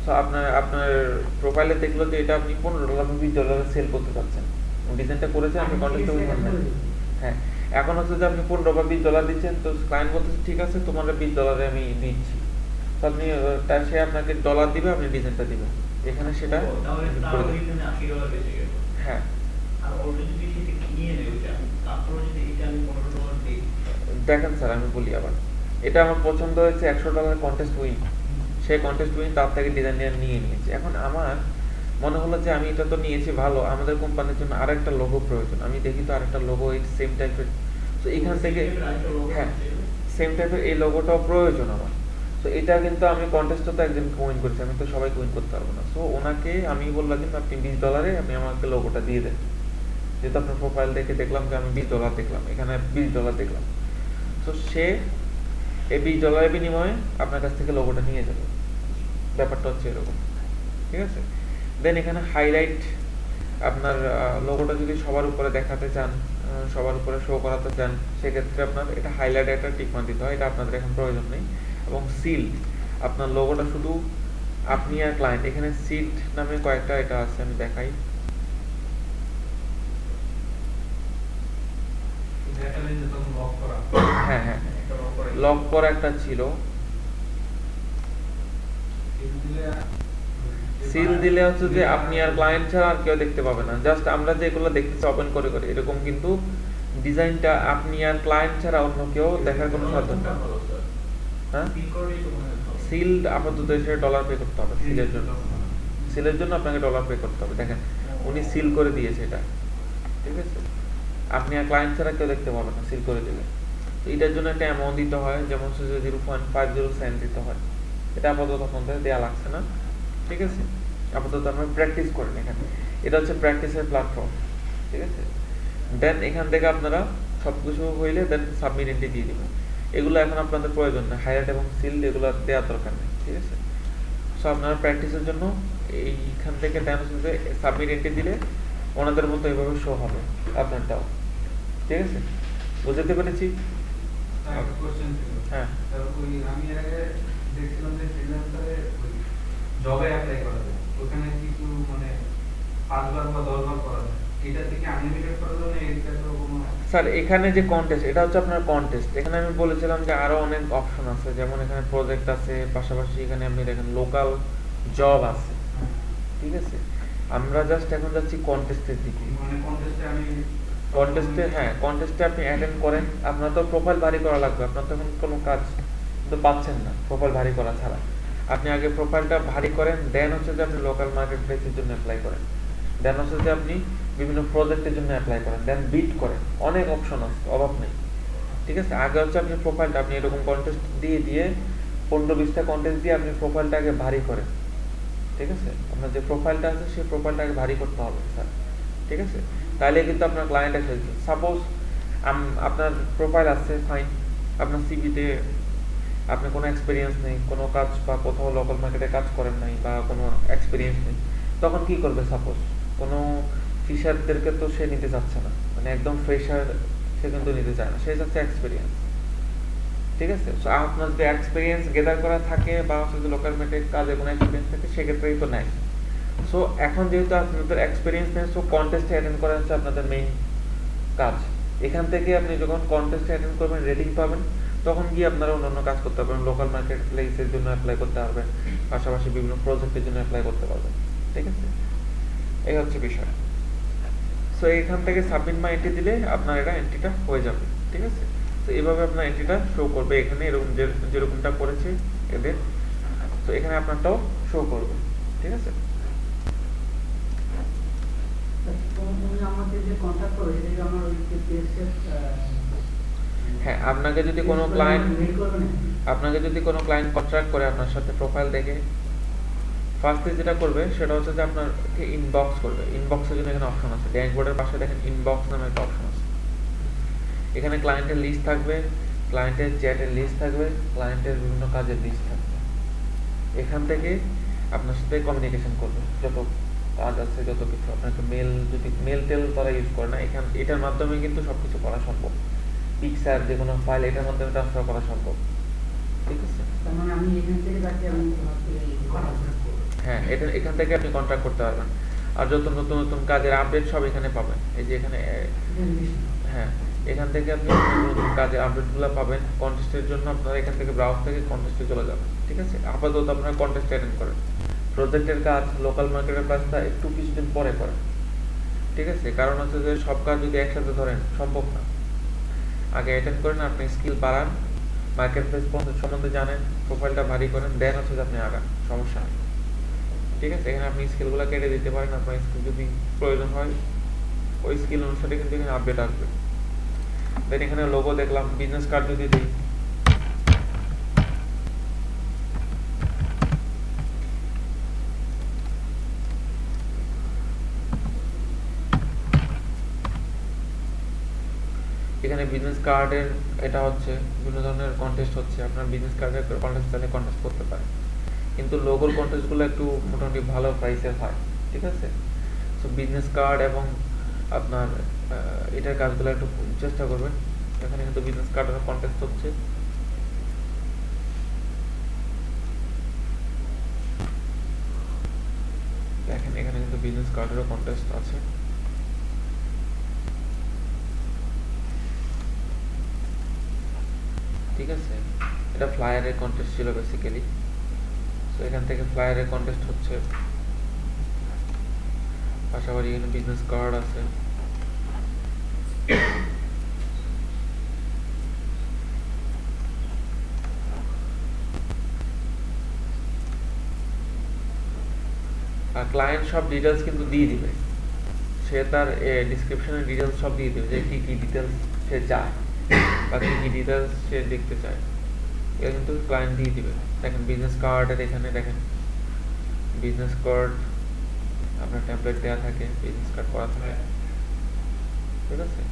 A: সো আপনার প্রোফাইলে দেখলো যে এটা আপনি $15 বা $20 সেল করতে পারছেন, ডিজাইনটা করেছে, আপনি কন্টেস্টে উইন হন নাই। হ্যাঁ, এখন হচ্ছে যে আপনি $15 বা $20 দিচ্ছেন, তো ক্লায়েন্ট বলতেছে ঠিক আছে তোমার $20 আমি দিচ্ছি। তো আপনি সে আপনাকে ডলার দিবে, আপনি ডিজাইনটা দিবেন, এখানে সেটা
C: তাহলে
A: করে
C: তাহলে
A: দিবেন।
C: এখানে $80 বেঁচে গেল।
A: হ্যাঁ,
C: আর অলরেডি যদি সেটা কিনে নেয় ওইটা, তারপরে যদি এটা আমি $15 দিই,
A: দেখেন স্যার আমি বলি আবার, এটা আমার পছন্দ হয়েছে $100 কন্টেস্ট উইন, সেই কন্টেস্ট উইন তার থেকে ডিজাইন নিয়ে নিয়েছি। এখন আমার মনে হলো যে আমি এটা তো নিয়েছি ভালো, আমাদের কোম্পানির জন্য আরেকটা লোগো প্রয়োজন, আমি দেখি তো আরেকটা লোগো এই সেম টাইপের, তো এখান থেকে হ্যাঁ সেম টাইপের এই লোগোটাও প্রয়োজন আমার। তো এটা কিন্তু আমি কন্টেস্টও তো একজনকে উইন করছি, আমি তো সবাইকে উইন করতে পারবো না। সো ওনাকে আমি বললাম কিন্তু আপনি $20 আপনি আমাকে লোগোটা দিয়ে দেন, যেহেতু আপনার প্রোফাইল দেখে দেখলাম যে আমি $20 দেখলাম, এখানে $20 দেখলাম, তো সে এই $20 বিনিময়ে আপনার কাছ থেকে লোগোটা নিয়ে যাবে, ব্যাপারটা হচ্ছে এরকম, ঠিক আছে? দেন এখানে হাইলাইট, আপনার লোগোটা যদি সবার উপরে দেখাতে চান, সবার উপরে শো করাতে চান, সেক্ষেত্রে আপনার এটা হাইলাইট একটা টিকমার্ক দিতে হয়, এটা আপনাদের এখন প্রয়োজন নেই। এবং সিল, আপনার লোগোটা শুধু আপনি আর ক্লায়েন্ট, এখানে সিট নামে কয়েকটা এটা আছে, আমি দেখাই।
D: দেখালেন যে তখন লক করা।
A: হ্যাঁ হ্যাঁ,
C: একটা লক করে
A: লক করা একটা ছিল, সিল দিলে হচ্ছে যে আপনি আর ক্লায়েন্ট ছাড়া আর কেউ দেখতে পাবে না, জাস্ট আমরা যেগুলো দেখতেছি ওপেন করে করে এরকম, কিন্তু ডিজাইনটা আপনি আর ক্লায়েন্ট ছাড়া অন্য কেউ দেখার কোনো সাধ্য নেই।
C: ভালো স্যার।
A: হ্যাঁ,
C: সিল করেই তো মনে হয় ভালো।
A: সিল আপাতত এসে ডলার পে করতে হবে সিলের জন্য, সিলের জন্য আপনাকে ডলার পে করতে হবে। দেখেন উনি সিল করে দিয়েছে এটা, ঠিক আছে? আপনি আর ক্লায়েন্ট ছাড়া কেউ দেখতে পাবে না সিল করে দিলে। তো এটার জন্য একটা অ্যামাউন্ট দিতে হয়, যেমন 0.50 সেন্ট দিতে হয়, এটা আপাতত আপনাদের দেওয়া লাগছে না, ঠিক আছে? আপাতত আমরা প্র্যাকটিস করেন এখানে, এটা হচ্ছে প্র্যাকটিসের প্ল্যাটফর্ম, ঠিক আছে? দেন এখান থেকে আপনারা সবকিছু হইলে দেন সাবমিট এন্ট্রি দিয়ে দিবেন। এগুলো এখন আপনাদের প্রয়োজন না, হাইলাইট এবং সিল এগুলো দেওয়ার দরকার নেই, ঠিক আছে? সো আপনারা প্র্যাকটিসের জন্য এইখান থেকে দেন হচ্ছে সাবমিট এন্ট্রি দিলে ওনাদের মতো এইভাবে শো হবে আপনারটাও, ঠিক আছে? বুঝতে পেরেছি?
D: একটা কোশ্চেন ছিল।
A: হ্যাঁ।
D: তো আমি এর আগে দেখছিলাম যে ফ্রিল্যান্সারে জবে অ্যাপ্লাই করা যায়, ওখানে কিছু মানে 5 বার বা 10 বার করা যায়, এটা থেকে আনলিমিটেড করা যায় না? এটা তো কোনো
A: স্যার এখানে যে কন্টেস্ট, এটা হচ্ছে আপনার কন্টেস্ট, এখানে আমি বলেছিলাম যে আরো অনেক অপশন আছে, যেমন এখানে প্রজেক্ট আছে, পাশাপাশি এখানে আপনি দেখেন লোকাল জব আছে, ঠিক আছে? আমরা জাস্ট এখন যাচ্ছি কন্টেস্টের দিকে।
D: মানে কন্টেস্টে আমি
A: কন্টেস্টে, হ্যাঁ কন্টেস্টে আপনি অ্যাটেন্ড করেন, আপনার তো প্রোফাইল ভারী করা লাগবে, আপনার তো এখন কোনো কাজ তো পাচ্ছেন না প্রোফাইল ভারী করা ছাড়া। আপনি আগে প্রোফাইলটা ভারী করেন, দেন হচ্ছে যে আপনি লোকাল মার্কেট প্লেসের জন্য অ্যাপ্লাই করেন, দেন হচ্ছে যে আপনি বিভিন্ন প্রজেক্টের জন্য অ্যাপ্লাই করেন, দেন বিট করেন, অনেক অপশন আছে, অভাব নেই, ঠিক আছে? আগে হচ্ছে আপনি প্রোফাইলটা আপনি এরকম কন্টেস্ট দিয়ে 15-20টা কন্টেস্ট দিয়ে আপনি প্রোফাইলটাকে ভারী করেন, ঠিক আছে? আপনার যে প্রোফাইলটা আছে সেই প্রোফাইলটাকে ভারী করতে হবে স্যার, ঠিক আছে? তাহলে কিন্তু আপনার ক্লায়েন্ট এসে, সাপোজ আপনার প্রোফাইল আছে ফাইন, আপনার সিভিতে আপনি কোনো এক্সপিরিয়েন্স নেই, কোনো কাজ বা কোথাও লোকাল মার্কেটে কাজ করেন নাই বা কোনো এক্সপিরিয়েন্স নেই, তখন কি করবে? সাপোজ কোনো ফিশারদেরকে তো সে নিতে চাচ্ছে না, মানে একদম ফ্রেশার সে কিন্তু নিতে চায় না, সে চাচ্ছে এক্সপিরিয়েন্স, ঠিক আছে? সো আপনার যদি এক্সপিরিয়েন্স গেদার করা থাকে বা যদি লোকাল মার্কেটে কাজে কোনো এক্সপিরিয়েন্স থাকে সেক্ষেত্রেই তো নেয়। সো এখন যেহেতু আপনাদের এক্সপিরিয়েন্স নেই, সো কন্টেস্টে অ্যাটেন্ড করা হচ্ছে আপনাদের মেইন কাজ। এখান থেকে আপনি যখন কন্টেস্টে অ্যাটেন্ড করবেন, রেটিং পাবেন, তখন গিয়ে আপনারা অন্যান্য কাজ করতে পারবেন, লোকাল মার্কেট প্লেসের জন্য অ্যাপ্লাই করতে পারবেন, পাশাপাশি বিভিন্ন প্রজেক্টের জন্য অ্যাপ্লাই করতে পারবেন, ঠিক আছে? এই হচ্ছে বিষয়। সো এখান থেকে সাবমিট মাই এন্ট্রি দিলে আপনার এটা এন্ট্রিটা হয়ে যাবে, ঠিক আছে? তো এইভাবে আপনার এন্ট্রিটা শো করবে এখানে, এরকম যেরকমটা করেছে এদের, তো এখানে আপনারটাও শো করবে, ঠিক আছে?
B: আমাকে যে কন্ট্যাক্ট করে সেটা আমার ওই পিএসএফ
A: হ্যাঁ, আপনাকে যদি কোনো ক্লায়েন্ট কন্ট্রাক্ট করে আপনার সাথে প্রোফাইল দেখে, ফার্স্টে যেটা করবে সেটা হচ্ছে যে আপনাকে ইনবক্স করবে। ইনবক্সের জন্য এখানে অপশন আছে, ড্যাশবোর্ডের পাশে দেখেন ইনবক্স নামে একটা অপশন আছে। এখানে ক্লায়েন্টের লিস্ট থাকবে, ক্লায়েন্টের চ্যাটের লিস্ট থাকবে, ক্লায়েন্টের বিভিন্ন কাজের লিস্ট থাকবে। এখান থেকে আপনার সাথে কমিউনিকেশন করবে, যত কাজ আছে, যত কিছু। আপনাকে যদি মেল টেল তারা ইউজ করে না, এটার মাধ্যমে কিন্তু সবকিছু করা সম্ভব। পিকচার যে কোনো ফাইল এটার মাধ্যমে ট্রান্সফার করা সম্ভব, ঠিক আছে?
B: মানে আমি এখান থেকে তাকে আমি
A: হ্যাঁ, এখান থেকে আপনি কন্ট্যাক্ট করতে পারবেন। আর যত নতুন নতুন কাজের আপডেট সব এখানে পাবেন। এই যে এখানে, হ্যাঁ, এখান থেকে আপনি নতুন নতুন কাজের আপডেটগুলো পাবেন। কন্টেস্টের জন্য আপনারা এখান থেকে ব্রাউজ থেকে কন্টেস্টে চলে যাবেন, ঠিক আছে? আপাতত আপনারা কন্টেস্ট অ্যাটেন্ড করেন। প্রজেক্টের কাজ, লোকাল মার্কেটের কাজটা একটু কিছুদিন পরে করেন, ঠিক আছে? কারণ হচ্ছে যে সব কাজ যদি একসাথে ধরেন সম্ভব না। আগে অ্যাটেন্ড করেন, আপনি স্কিল বাড়ান, মার্কেট প্লেস সম্বন্ধে জানেন, প্রোফাইলটা ভারী করেন, দেন হচ্ছে যে আপনি আগান, সমস্যা নেই, ঠিক আছে? এখানে আপনি স্কিলগুলো কেটে দিতে পারেন, আপনার স্কিল যদি প্রয়োজন হয় ওই স্কিল অনুসারে কিন্তু এখানে আপডেট আসবে। দেন এখানে লোগো দেখলাম, বিজনেস কার্ড যদি দিই, এখানে বিজনেস কার্ডের এটা হচ্ছে বিভিন্ন ধরনের কন্টেস্ট হচ্ছে, আপনার বিজনেস কার্ডের কন্টেস্ট চাইলে কন্টেস্ট করতে পারেন, কিন্তু লোগোর কন্টেস্টগুলো একটু মোটামুটি ভালো প্রাইসের হয়, ঠিক আছে? সো বিজনেস কার্ড এবং আপনার এটার কাজগুলো একটু চেষ্টা করবেন। এখানে কিন্তু বিজনেস কার্ডের কন্টেস্ট হচ্ছে, দেখেন এখানে কিন্তু বিজনেস কার্ডেরও কন্টেস্ট আছে, ঠিক আছে? এটা ফ্লায়ারের কন্টেস্ট ছিল বেসিক্যালি। সো এখান থেকে ফ্লায়ারের কন্টেস্ট হচ্ছে, পাশাপাশি এখানে বিজনেস কার্ড আছে। আর ক্লায়েন্ট সব ডিটেলস কিন্তু দিয়ে দিবে, সে তার ডিসক্রিপশনের ডিটেলস সব দিয়ে দেবে, যে কি কি ডিটেলস সে চায় বা কি কি ডিটেলস সে দেখতে চায়, এটা কিন্তু ক্লায়েন্ট দিয়ে দিবে। দেখেন বিজনেস কার্ডের এখানে দেখেন বিজনেস কার্ড আপনার টেমপ্লেট দেওয়া থাকে, বিজনেস কার্ড করা থাকে, ঠিক আছে?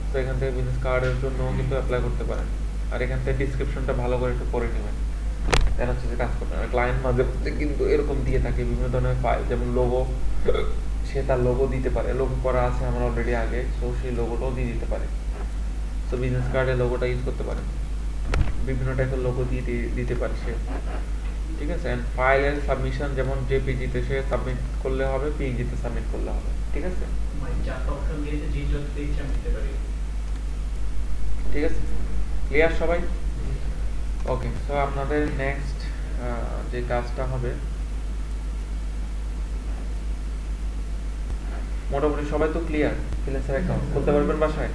A: তো এখান থেকে বিজনেস কার্ডের জন্য কিন্তু অ্যাপ্লাই করতে পারেন। আর এখান থেকে ডিসক্রিপশনটা ভালো করে একটু পড়ে নেবেন, দেন হচ্ছে যে কাজ করবেন। আর ক্লায়েন্ট মাঝে মধ্যে কিন্তু এরকম দিয়ে থাকে বিভিন্ন ধরনের ফাইল, যেমন লোগো, সে তার লোগো দিতে পারে, লোগো করা আছে আমার অলরেডি আগে, সো সেই লোগোটাও দিয়ে দিতে পারে। সো বিজনেস কার্ডের লোগোটা ইউজ করতে পারেন, বিভিন্ন টাইপের লোগো দিতে পারে সে, ঠিক আছে? এন্ড ফাইলের সাবমিশন যেমন জেপিজিতে সে সাবমিট করলে হবে, পিএনজিতে সাবমিট করলে হবে, ঠিক আছে?
C: মানে চারটা অপশন দিয়েছে, যে যত ইচ্ছা আমি দিতে পারি,
A: ঠিক আছে? ক্লিয়ার সবাই? ওকে, সো আপনাদের নেক্সট যে কাজটা হবে, মোটামুটি সবাই তো ক্লিয়ার, ফ্রিল্যান্সার অ্যাকাউন্ট খুলতে পারবেন বাসায়?